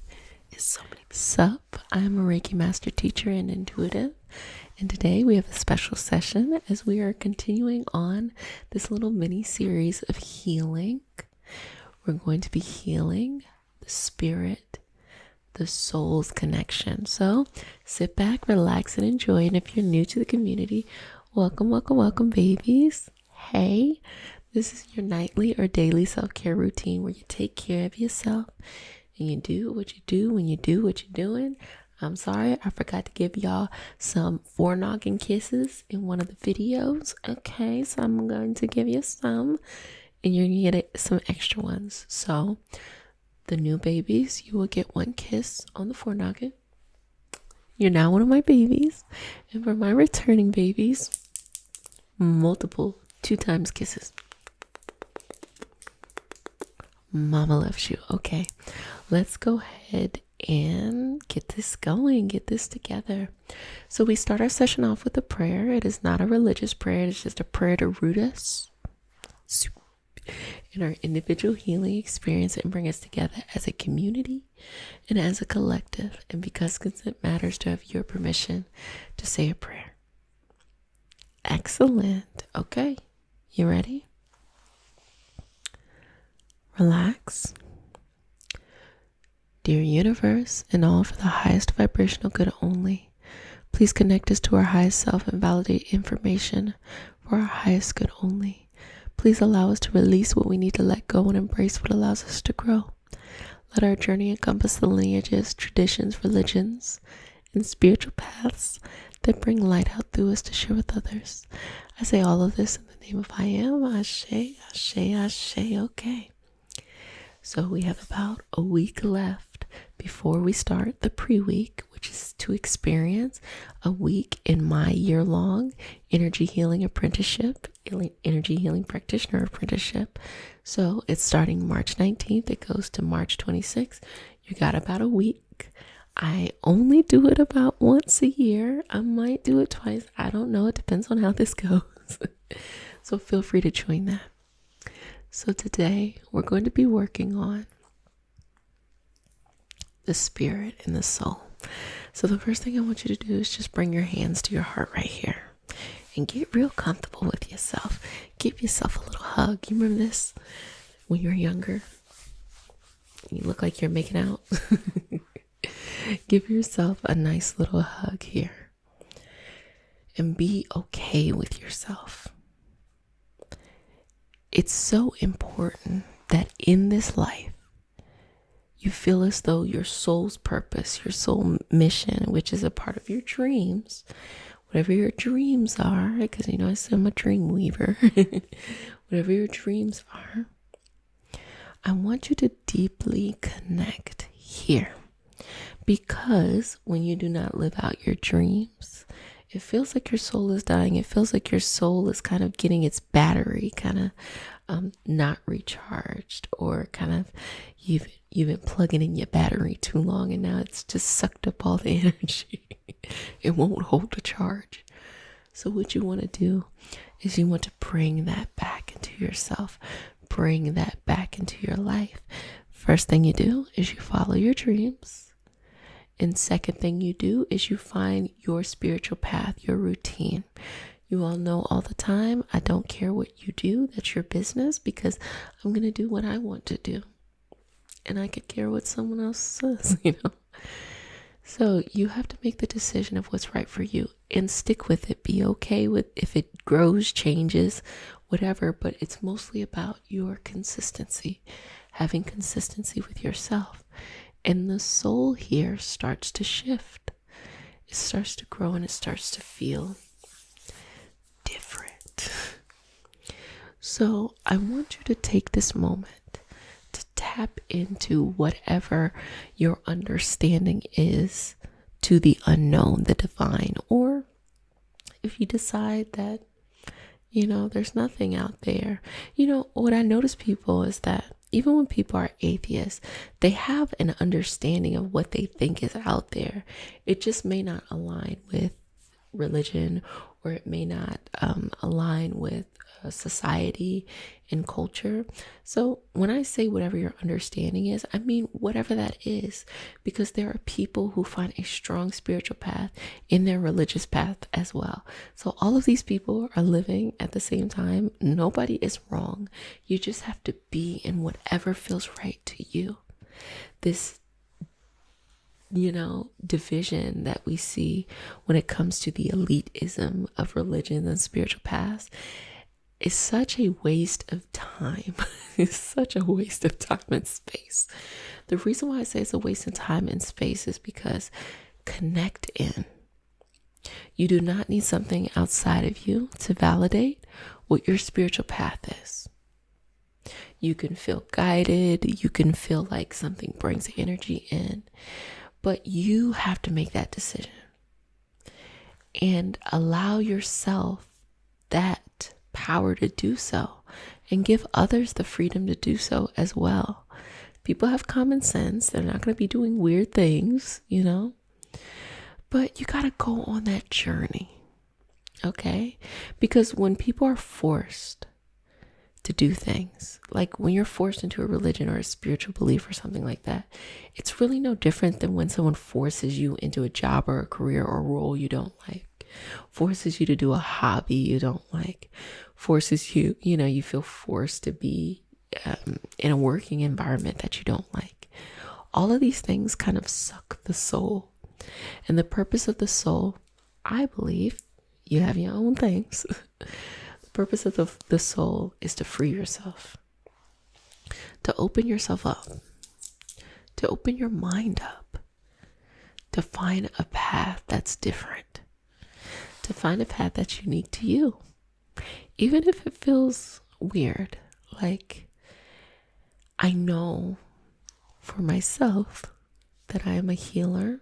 is. So many. Sup, I'm a Reiki master teacher and intuitive, and today we have a special session as we are continuing on this little mini series of healing. We're going to be healing the spirit, the soul's connection. So sit back, relax, and enjoy. And if you're new to the community, welcome, welcome, welcome, babies. Hey, this is your nightly or daily self-care routine where you take care of yourself and you do what you do when you do what you're doing. I'm sorry, I forgot to give y'all some forearm kisses in one of the videos. Okay, so I'm going to give you some, and you're going to get some extra ones. So the new babies, you will get one kiss on the forearm. You're now one of my babies. And for my returning babies, multiple 2 times kisses. Mama loves you. Okay, let's go ahead and get this going, get this together. So we start our session off with a prayer. It is not a religious prayer. It's just a prayer to root us in our individual healing experience and bring us together as a community and as a collective. And because consent matters, to have your permission to say a prayer. Excellent. Okay, you ready? Relax. Dear universe, and all for the highest vibrational good only, please connect us to our highest self and validate information for our highest good only. Please allow us to release what we need to let go and embrace what allows us to grow. Let our journey encompass the lineages, traditions, religions, and spiritual paths that bring light out through us to share with others. I say all of this in the name of I am. Ashe, Ashe, Ashe. Okay. So we have about a week left before we start the pre-week, which is to experience a week in my year-long energy healing apprenticeship, energy healing practitioner apprenticeship. So it's starting March 19th. It goes to March 26th. You got about a week. I only do it about once a year. I might do it twice. I don't know. It depends on how this goes. So feel free to join that. So today we're going to be working on the spirit and the soul. So the first thing I want you to do is just bring your hands to your heart right here and get real comfortable with yourself. Give yourself a little hug. You remember this when you were younger? You look like you're making out. Give yourself a nice little hug here and be okay with yourself. It's so important that in this life, you feel as though your soul's purpose, your soul mission, which is a part of your dreams, whatever your dreams are, because I said I'm a dream weaver, whatever your dreams are, I want you to deeply connect here. Because when you do not live out your dreams, it feels like your soul is dying. It feels like your soul is kind of getting its battery kind of not recharged, or kind of you've been plugging in your battery too long and now it's just sucked up all the energy. It won't hold the charge. So what you want to do is you want to bring that back into yourself. Bring that back into your life. First thing you do is you follow your dreams. And second thing you do is you find your spiritual path, your routine. You all know all the time, I don't care what you do, that's your business, because I'm going to do what I want to do. And I could care what someone else says, So you have to make the decision of what's right for you and stick with it. Be okay with if it grows, changes, whatever, but it's mostly about your consistency, having consistency with yourself. And the soul here starts to shift. It starts to grow and it starts to feel different. So I want you to take this moment to tap into whatever your understanding is to the unknown, the divine. Or if you decide that, there's nothing out there. What I notice people is that even when people are atheists, they have an understanding of what they think is out there. It just may not align with religion, or it may not align with society and culture. So when I say whatever your understanding is, I mean whatever that is, because there are people who find a strong spiritual path in their religious path as well. So all of these people are living at the same time. Nobody is wrong. You just have to be in whatever feels right to you. This division that we see when it comes to the elitism of religion and spiritual paths is such a waste of time. It's such a waste of time and space. The reason why I say it's a waste of time and space is because connect in. You do not need something outside of you to validate what your spiritual path is. You can feel guided. You can feel like something brings energy in. But you have to make that decision and allow yourself that power to do so, and give others the freedom to do so as well. People have common sense. They're not going to be doing weird things, but you got to go on that journey. Okay? Because when people are forced to do things, like when you're forced into a religion or a spiritual belief or something like that, it's really no different than when someone forces you into a job or a career or a role you don't like, forces you to do a hobby you don't like, forces you, you feel forced to be in a working environment that you don't like. All of these things kind of suck the soul. And the purpose of the soul, I believe, you have your own things. The purpose of the soul is to free yourself, to open yourself up, to open your mind up, to find a path that's different, to find a path that's unique to you. Even if it feels weird, like I know for myself that I am a healer.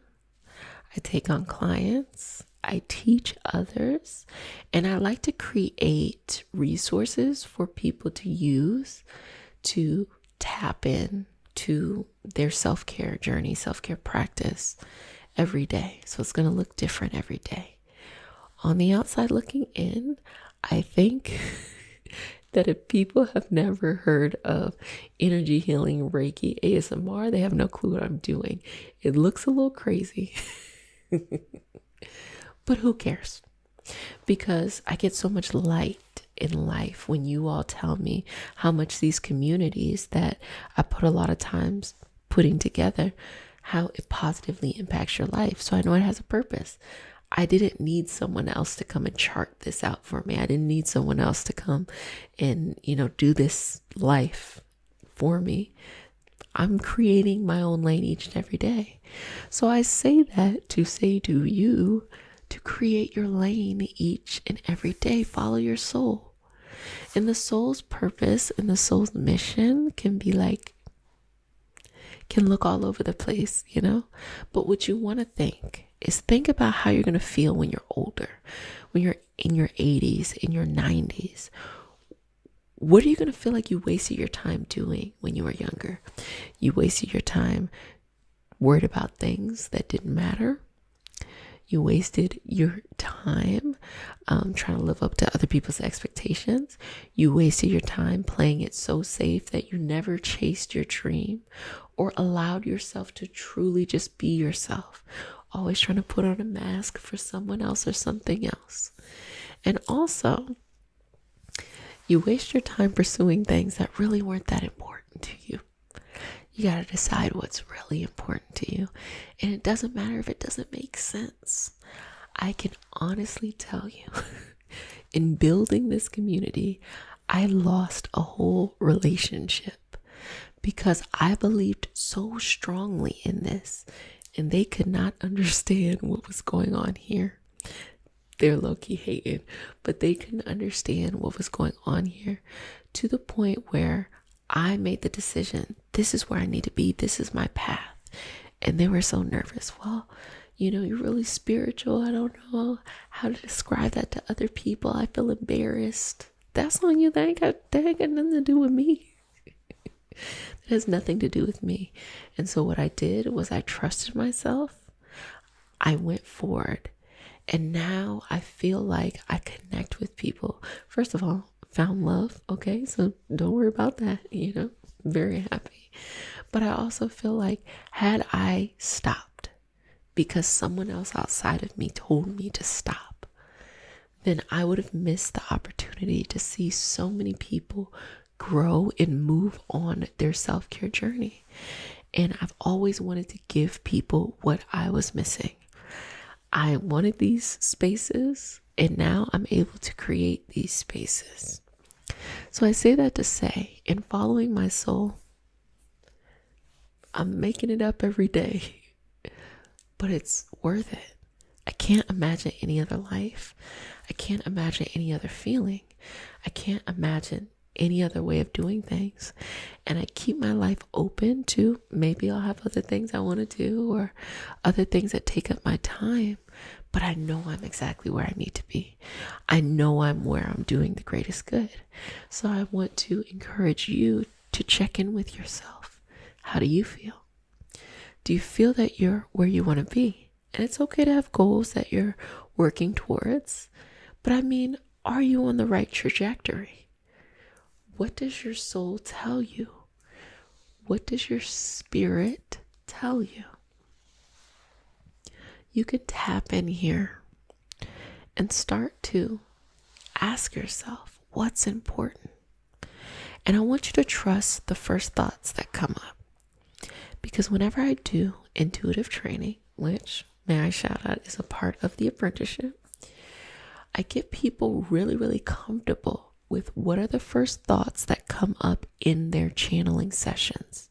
I take on clients, I teach others, and I like to create resources for people to use to tap in to their self-care journey, self-care practice every day. So it's going to look different every day. On the outside looking in, I think that if people have never heard of energy healing, Reiki, ASMR, they have no clue what I'm doing. It looks a little crazy, but who cares? Because I get so much light in life when you all tell me how much these communities that I put a lot of times putting together, how it positively impacts your life. So I know it has a purpose. I didn't need someone else to come and chart this out for me. I didn't need someone else to come and, do this life for me. I'm creating my own lane each and every day. So I say that to say to you to create your lane each and every day. Follow your soul. And the soul's purpose and the soul's mission can look all over the place, But what you want to think about how you're going to feel when you're older, when you're in your 80s, in your 90s. What are you going to feel like you wasted your time doing when you were younger? You wasted your time worried about things that didn't matter. You wasted your time trying to live up to other people's expectations. You wasted your time playing it so safe that you never chased your dream or allowed yourself to truly just be yourself. Always trying to put on a mask for someone else or something else. And also, you waste your time pursuing things that really weren't that important to you. You got to decide what's really important to you. And it doesn't matter if it doesn't make sense. I can honestly tell you, in building this community, I lost a whole relationship because I believed so strongly in this, and they could not understand what was going on here. They're low-key hating, but they couldn't understand what was going on here, to the point where I made the decision, this is where I need to be, this is my path. And they were so nervous. Well, you're really spiritual. I don't know how to describe that to other people. I feel embarrassed. That's on you. That ain't got nothing to do with me. It has nothing to do with me. And so what I did was I trusted myself. I went forward. And now I feel like I connect with people. First of all, found love. Okay, so don't worry about that. Very happy. But I also feel like had I stopped because someone else outside of me told me to stop, then I would have missed the opportunity to see so many people grow and move on their self-care journey. And I've always wanted to give people what I was missing. I wanted these spaces, and now I'm able to create these spaces. So I say that to say, in following my soul, I'm making it up every day, but it's worth it. I can't imagine any other life. I can't imagine any other feeling. I can't imagine any other way of doing things. And I keep my life open to maybe I'll have other things I want to do or other things that take up my time. But I know I'm exactly where I need to be. I know I'm where I'm doing the greatest good. So I want to encourage you to check in with yourself. How do you feel? Do you feel that you're where you want to be? And it's okay to have goals that you're working towards. But are you on the right trajectory? What does your soul tell you? What does your spirit tell you? You can tap in here and start to ask yourself what's important. And I want you to trust the first thoughts that come up. Because whenever I do intuitive training, which, may I shout out, is a part of the apprenticeship, I get people really, really comfortable with what are the first thoughts that come up in their channeling sessions,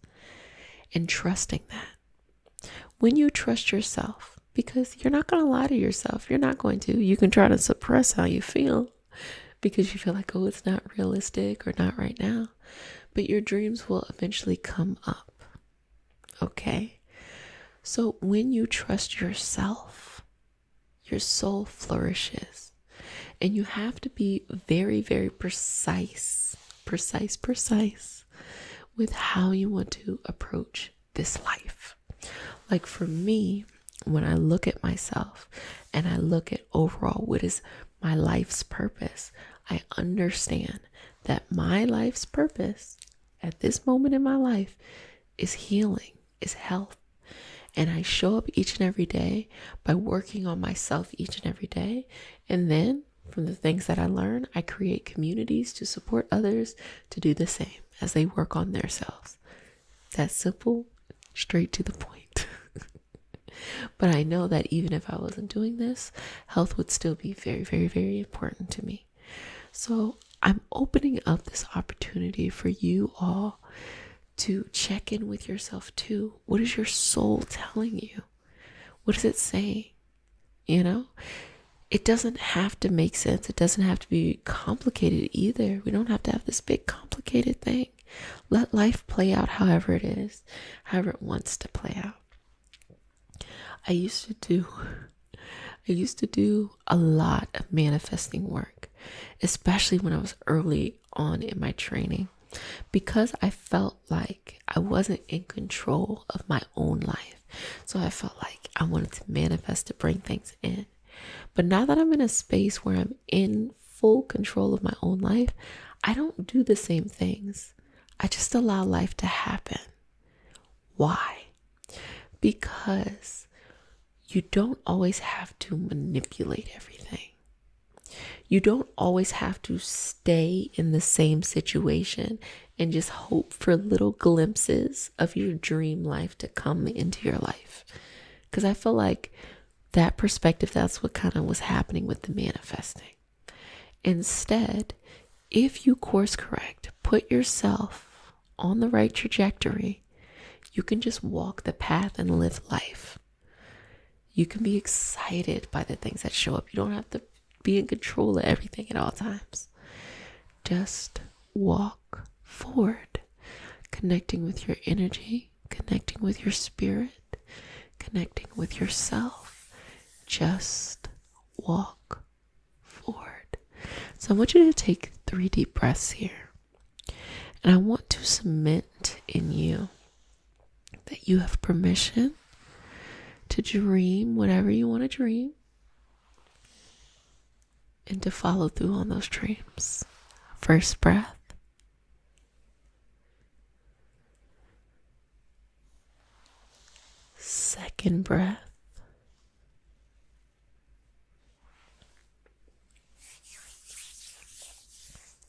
and trusting that. When you trust yourself, because you're not going to lie to yourself, you're not going to. You can try to suppress how you feel because you feel like, oh, it's not realistic or not right now. But your dreams will eventually come up. Okay? So when you trust yourself, your soul flourishes. And you have to be very, very precise with how you want to approach this life. Like for me, when I look at myself and I look at overall what is my life's purpose, I understand that my life's purpose at this moment in my life is healing, is health. And I show up each and every day by working on myself each and every day. And then from the things that I learn, I create communities to support others to do the same as they work on themselves. That's simple, straight to the point. But I know that even if I wasn't doing this, health would still be very, very, very important to me. So I'm opening up this opportunity for you all to check in with yourself too. What is your soul telling you? What is it saying? You know, it doesn't have to make sense. It doesn't have to be complicated either. We don't have to have this big complicated thing. Let life play out however it is, however it wants to play out. I used to do a lot of manifesting work, especially when I was early on in my training, because I felt like I wasn't in control of my own life. So I felt like I wanted to manifest to bring things in. But now that I'm in a space where I'm in full control of my own life, I don't do the same things. I just allow life to happen. Why? Because you don't always have to manipulate everything. You don't always have to stay in the same situation and just hope for little glimpses of your dream life to come into your life. Because I feel like that perspective, that's what kind of was happening with the manifesting. Instead, if you course correct, put yourself on the right trajectory, you can just walk the path and live life. You can be excited by the things that show up. You don't have to be in control of everything at all times. Just walk forward, connecting with your energy, connecting with your spirit, connecting with yourself. Just walk forward. So I want you to take 3 deep breaths here. And I want to cement in you that you have permission to dream whatever you want to dream and to follow through on those dreams. First breath. Second breath.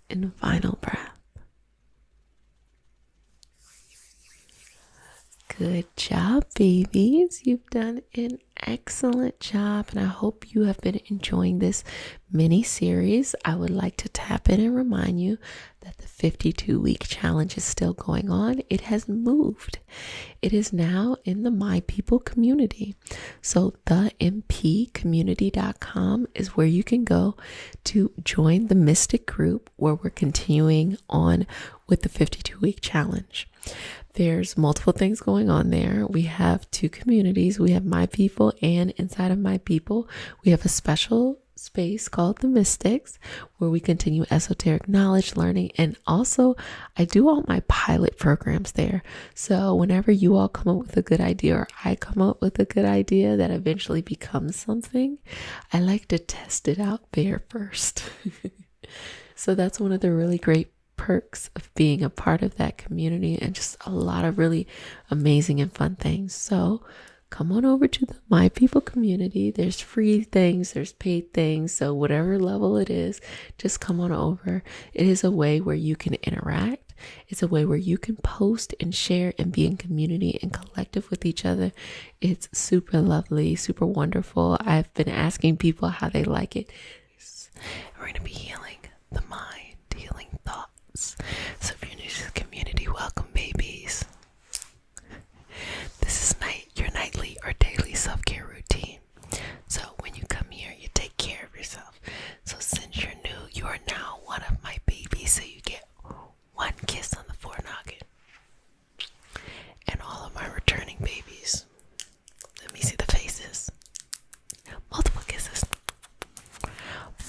And final breath. Good job, babies. You've done an excellent job, and I hope you have been enjoying this mini series. I would like to tap in and remind you that the 52-week challenge is still going on. It has moved. It is now in the My People community. So thempcommunity.com is where you can go to join the Mystic group, where we're continuing on with the 52-week challenge. There's multiple things going on there. We have 2 communities. We have My People, and inside of My People, we have a special space called the Mystics, where we continue esoteric knowledge learning. And also, I do all my pilot programs there. So whenever you all come up with a good idea, or I come up with a good idea that eventually becomes something, I like to test it out there first. So that's one of the really great perks of being a part of that community, and just a lot of really amazing and fun things. So come on over to the My People community. There's free things, there's paid things. So whatever level it is, just come on over. It is a way where you can interact. It's a way where you can post and share and be in community and collective with each other. It's super lovely, super wonderful. I've been asking people how they like it. We're going to be healing the mind, healing thoughts. So if you're new to the community, welcome, babies. This is your nightly or daily self-care routine. So when you come here, you take care of yourself. So since you're new, you are now one of my babies. So you get 1 kiss on the forehead. And all of my returning babies, let me see the faces. Multiple kisses.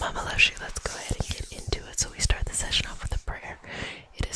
Mama loves you. Let's go ahead and get into it. So we start the session off with a prayer. It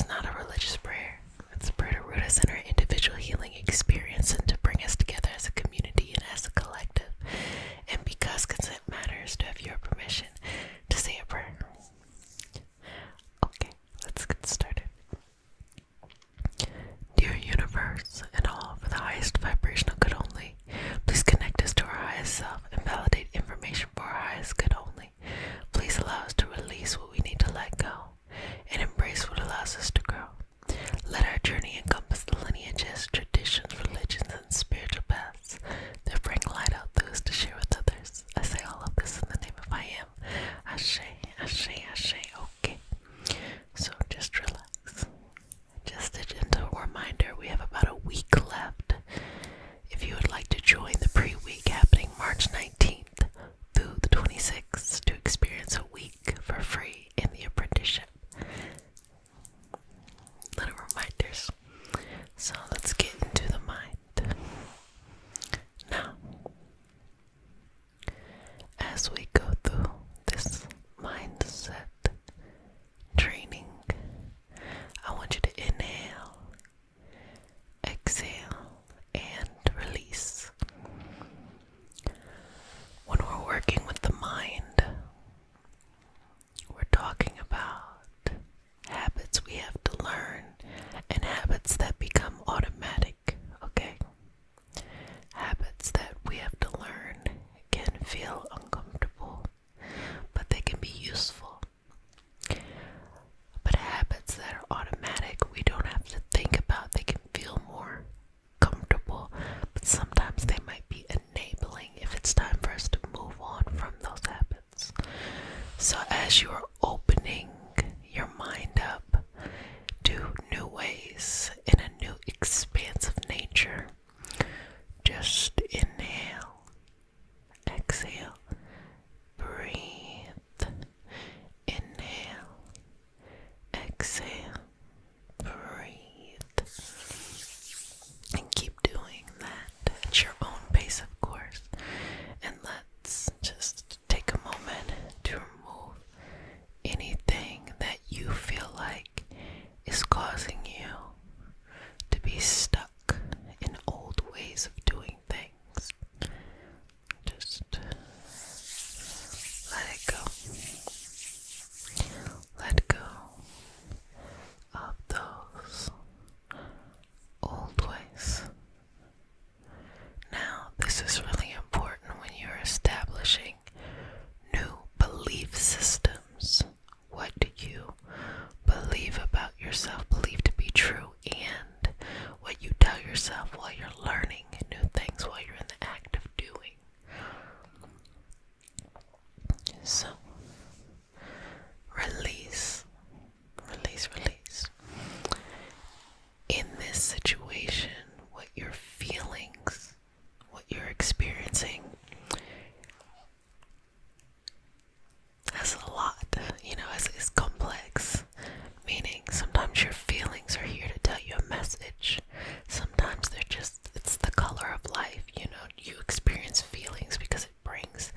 you experience feelings because it brings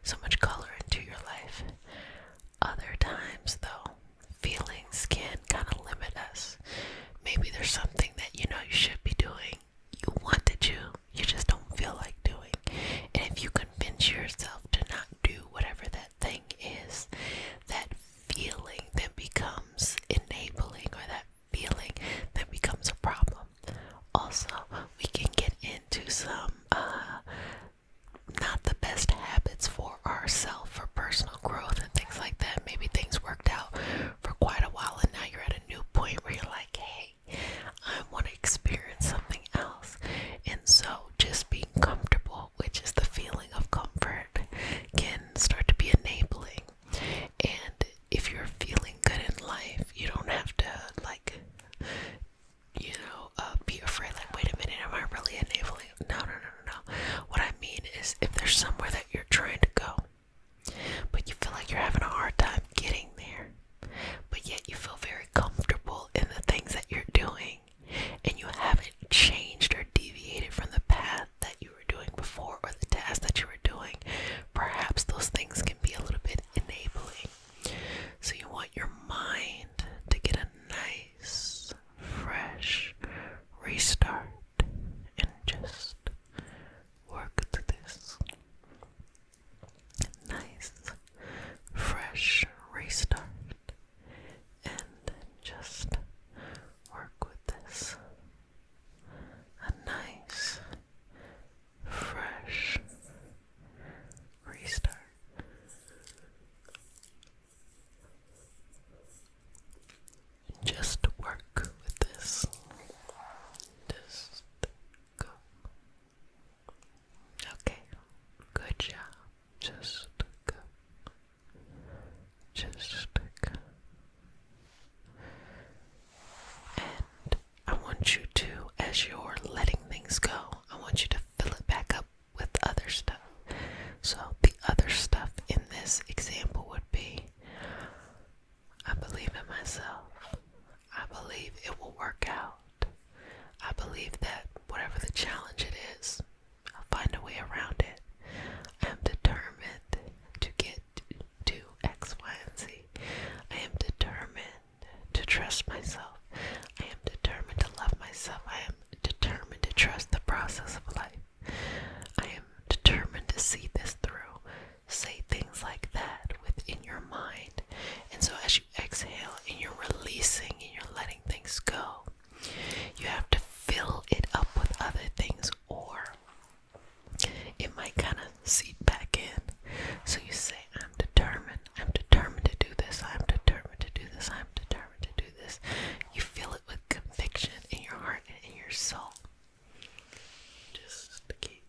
so much color into your life. Other times, though, feelings can kind of limit us. Maybe there's something that you know you should be doing, you want to do, you just don't feel like doing. And if you convince yourself to not do whatever that thing is, that feeling then becomes enabling, or that feeling then becomes a problem. Also, we can get into some not the best habits for ourselves, for personal growth and things like that. Maybe things worked out for quite a while and now you're at a new point where you're like, hey, I want to experience something else. And so just being comfortable, which is the feeling of comfort, can start to be enabling. And if you're feeling good in life, you don't have to be afraid, like, wait a minute, am I really enabling? No. What I mean is, if there's somewhere that you're trying to go, but you feel like you're having a hard time getting there, but yet you feel very comfortable in the things that you're doing, and you haven't changed or deviated from the path that you were doing before, or the task that you were doing, perhaps those things can be a little bit enabling. So you want your mind to get a nice, fresh restart and just work through this. Nice, fresh restart and just work with this. A nice, fresh restart. Just work with this. Just go. Okay, good job. Just go. Just go. And I want you to, as you're letting things go, I want you to fill it back up with other stuff. So the other stuff in this example would be, I believe in myself. I believe it will work out. I believe that whatever the challenge it is, I'll find a way around it. I am determined to get to X, Y, and Z. I am determined to trust myself. I am determined to love myself. I am determined to trust the process of life. I am determined to see this through. Say things like that within your mind. And so as you exhale and you're releasing and you're letting things go, you have to fill it up with other things, or it might kind of seep back in. So you say, I'm determined to do this, I'm determined to do this, I'm determined to do this. You fill it with conviction in your heart and in your soul. Just keep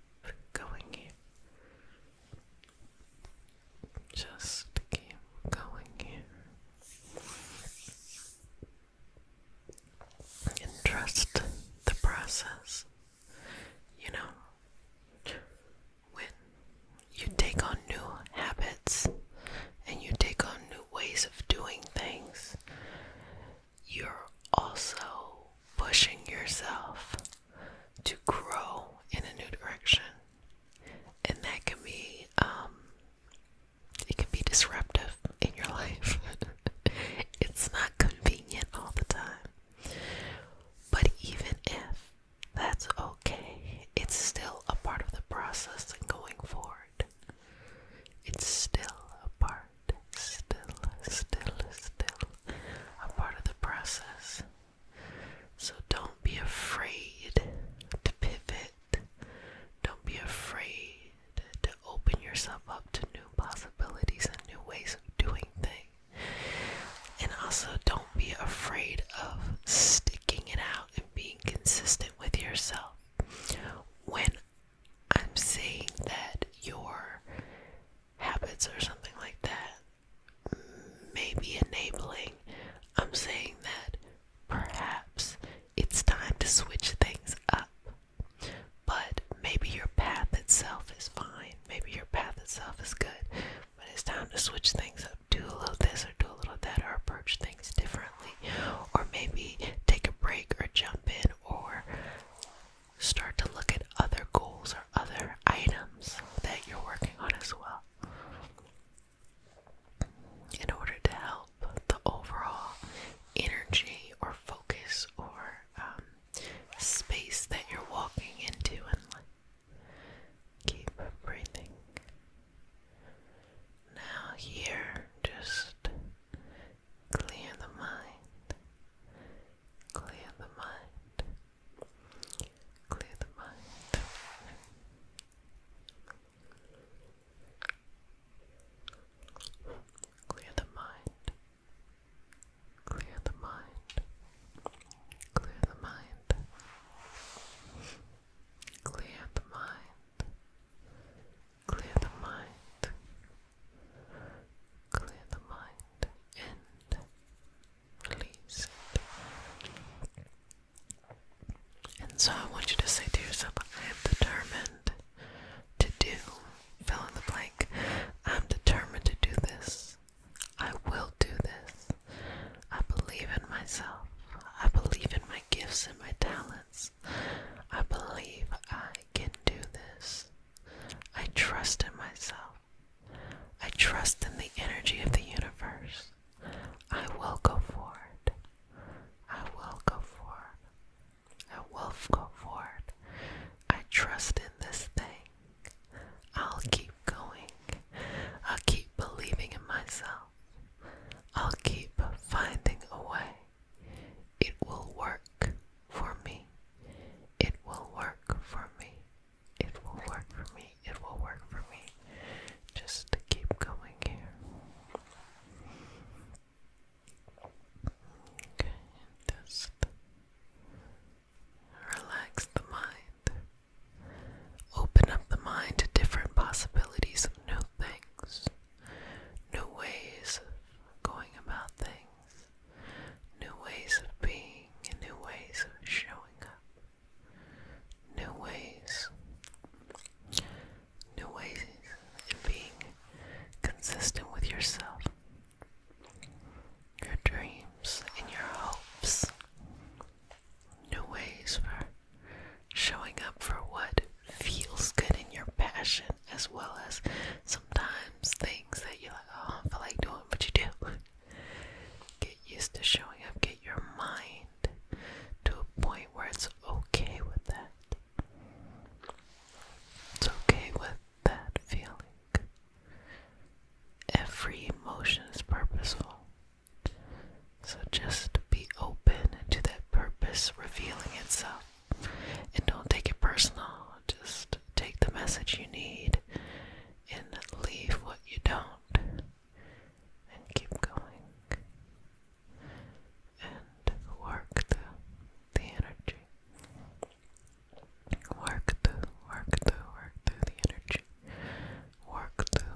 going here. Just keep going here. And trust the process. You know, when you take on new habits and you take on new ways of doing things, you're also pushing yourself to grow in a new direction. And that can be, it can be disruptive in your life. It's not convenient all the time. But even if that's okay, it's still a part of the process and going forward. It's still a part, still a part of the process. So don't be afraid to pivot. Don't be afraid to open yourself up to new possibilities and new ways of doing things. And also don't be afraid of sticking it out and being consistent with yourself. When I'm saying that your habits or something like that may be enabling, I'm saying that perhaps it's time to switch things up. But maybe your path itself is fine. Maybe your path itself is good. But it's time to switch things up. Do a little this or do a little that, or approach things differently. Or maybe take a break or jump in, or start to look at other goals or other trust in myself. I trust in the energy of the universe. I will go forward. I will go forward. I will go forward. I trust in this thing. I'll keep going. I'll keep believing in myself. I'll keep finding a way. It will work for me. It will work for me. It will work for me. It will work for me. Just to keep going here. Okay, just relax the mind. Open up the mind to different possibilities of new things, new ways of going about things, new ways of being, and new ways of showing up, new ways in being consistent with yourself, your dreams, and your hopes, new ways for showing up for what feels good in your passion, as well as sometimes things that you're like, oh, I don't feel like doing, but you do. Get used to showing up. Get your mind to a point where it's okay with that. It's okay with that feeling. Every emotion is purposeful. So just be open to that purpose revealing itself. And don't take it personal. Just take the message you need and leave what you don't. And keep going. And work through the energy. Work through the energy. Work through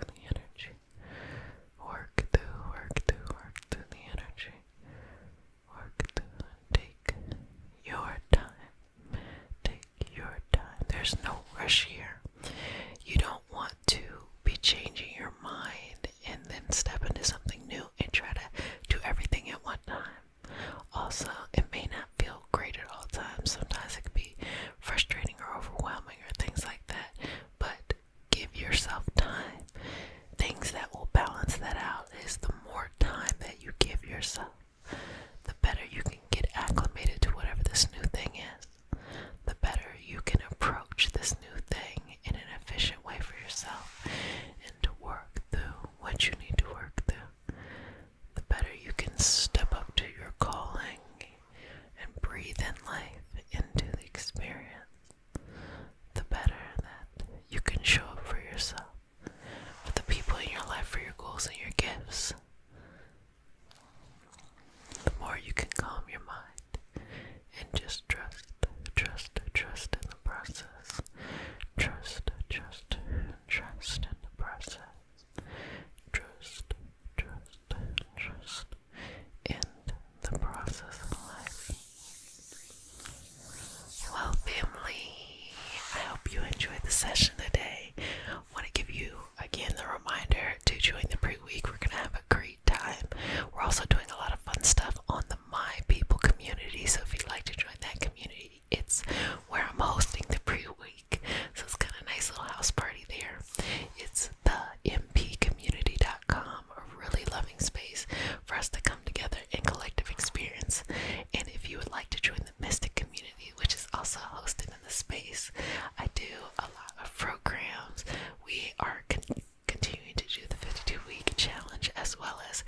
the energy. Work through the energy. Work through and take your time. Take your time. There's no rush here. You don't want to be changing your mind and then step into something new and try to do everything at one time. Also, it may not feel great at all times. Sometimes it can be frustrating or overwhelming or things like that. But give yourself time. Things that will balance that out is the more time that you give yourself, the better you can get acclimated to whatever this new thing is. The better you can approach this new thing in an efficient way for yourself and to work through what you need to work through. The better you can step up to your calling and breathe in life into the experience. The better that you can show up for yourself, for the people in your life, for your goals and your gifts. The more you can calm your mind and just trust in the process. Trust in the process. Trust in the process of life. Well, family, I hope you enjoyed the session today. I want to give you again the reminder to join the pre-week. We're gonna have a great time. We're also doing a lot of fun stuff on the My People community, so if you'd like to join that community, it's where I'm hosting the pre-week. So it's kind of a nice little house party there. It's the mpcommunity.com, a really loving space for us to come together in collective experience. And if you would like to join the Mystic community, which is also hosted in the space, I do a lot of programs. We are continuing to do the 52-week challenge, as well as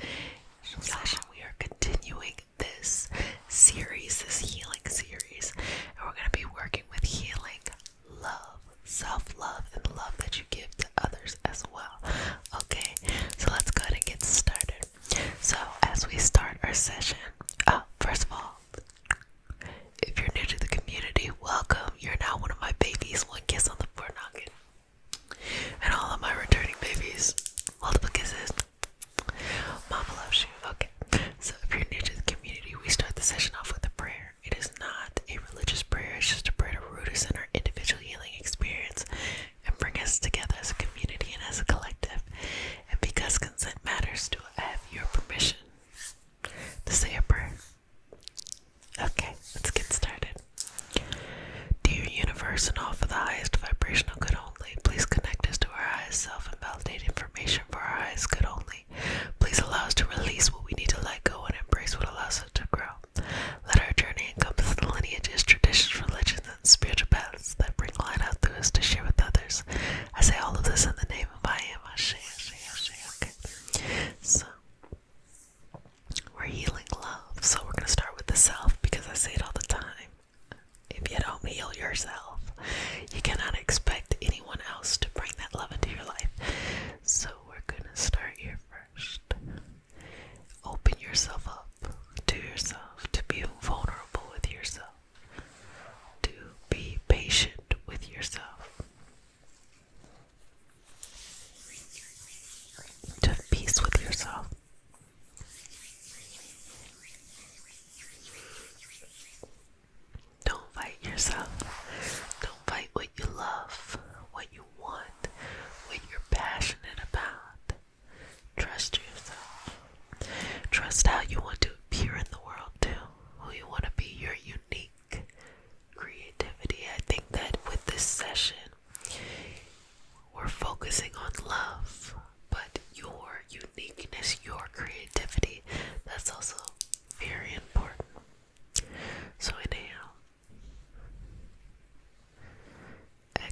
session. We are continuing this series, this healing series, and we're going to be working with healing, love, self-love, and the love that you give to others as well. Okay, so let's go ahead and get started. So as we start our session, first of all, if you're new to the community, welcome. You're now one of my babies. One kiss on the forehead. And all of my returning babies, multiple kisses. Mama loves you. Okay, so if you're new to the community, we start the session off with a prayer. It is not a religious prayer. It's just a prayer to root us in our individual healing experience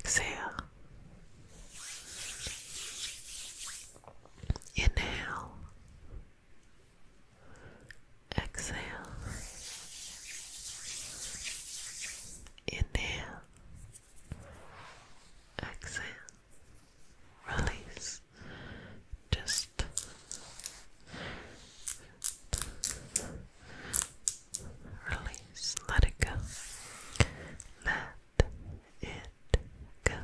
Exhale. Inhale. Exhale. Inhale. Exhale. Release. Just release. Let it go. Let it go.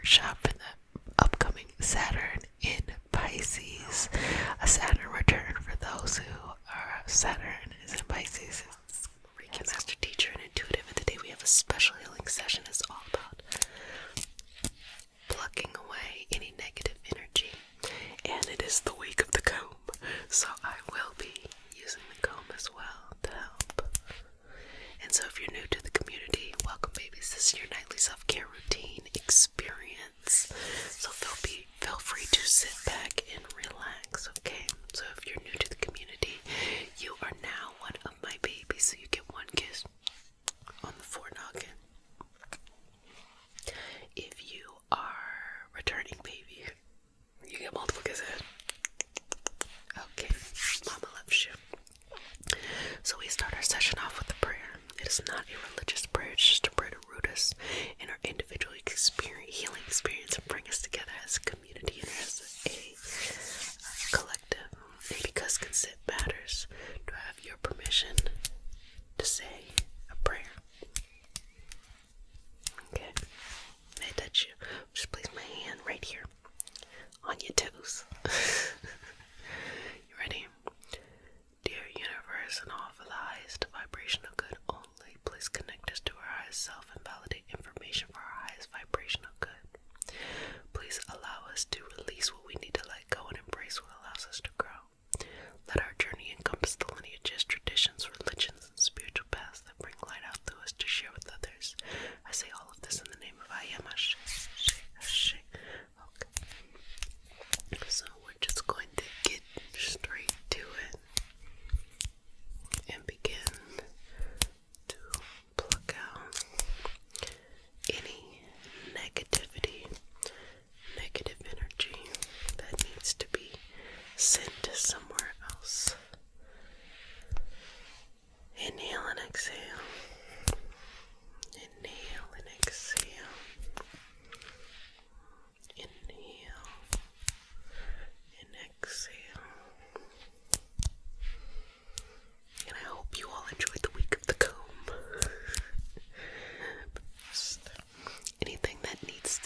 workshop for the upcoming Saturn in Pisces. A Saturn return for those who are Saturn is in Pisces. It's Reiki Master Teacher and Intuitive, and today we have a special healing session. It's all about plucking away any negative energy, and it is the week of the comb, so I will be using the comb as well to help. And so if you're new to the community, welcome babies. This is your nightly self-care routine experience, so feel free to sit back and relax, okay? So if you're new to the community, you are now one of my babies, so you get one kiss on the forenoggin. If you are returning baby, you get multiple kisses. Okay, mama loves you. So we start our session off with a prayer. It is not a religious prayer, it's just a prayer to root us in our individual healing experience and bring us together as a community and as a collective. And because consent matters, do I have your permission to say a prayer? Okay. May I touch you? Just place my hand right here on your toes. You ready? Dear universe and all for the highest vibrational good only, please connect us to our highest self and validate information for our highest vibrational good. Please allow us to release what we need to let go and embrace what allows us to grow. Let our journey encompass the lineages, traditions, religions, and spiritual paths that bring light out through us to share with others. I say all of this in the name of I am Ashe. Okay. So we're just going to get straight to it and begin to pluck out any negativity, negative energy that needs to be sent somewhere else. Inhale and exhale. Inhale and exhale. Inhale and exhale. And I hope you all enjoyed the week of the comb. Anything that needs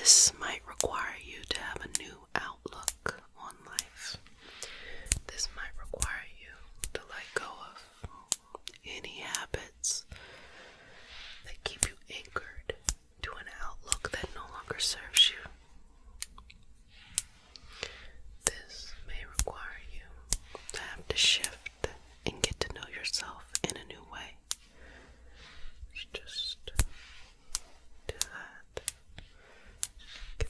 This might require you to have a new outlook on life. This might require you to let go of any habits that keep you anchored to an outlook that no longer serves you. This may require you to have to shift and get to know yourself in a new way. Just do that. Get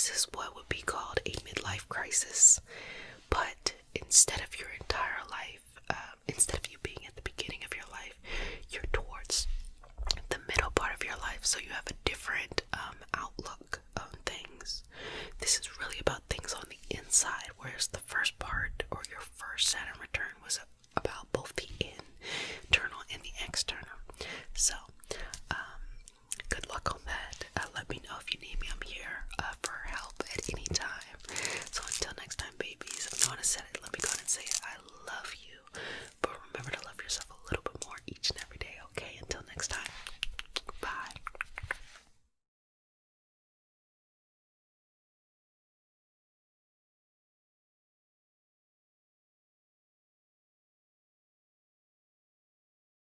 this is what would be called a midlife crisis. But instead of your entire life, instead of you being at the beginning of your life, you're towards the middle part of your life. So you have a different outlook on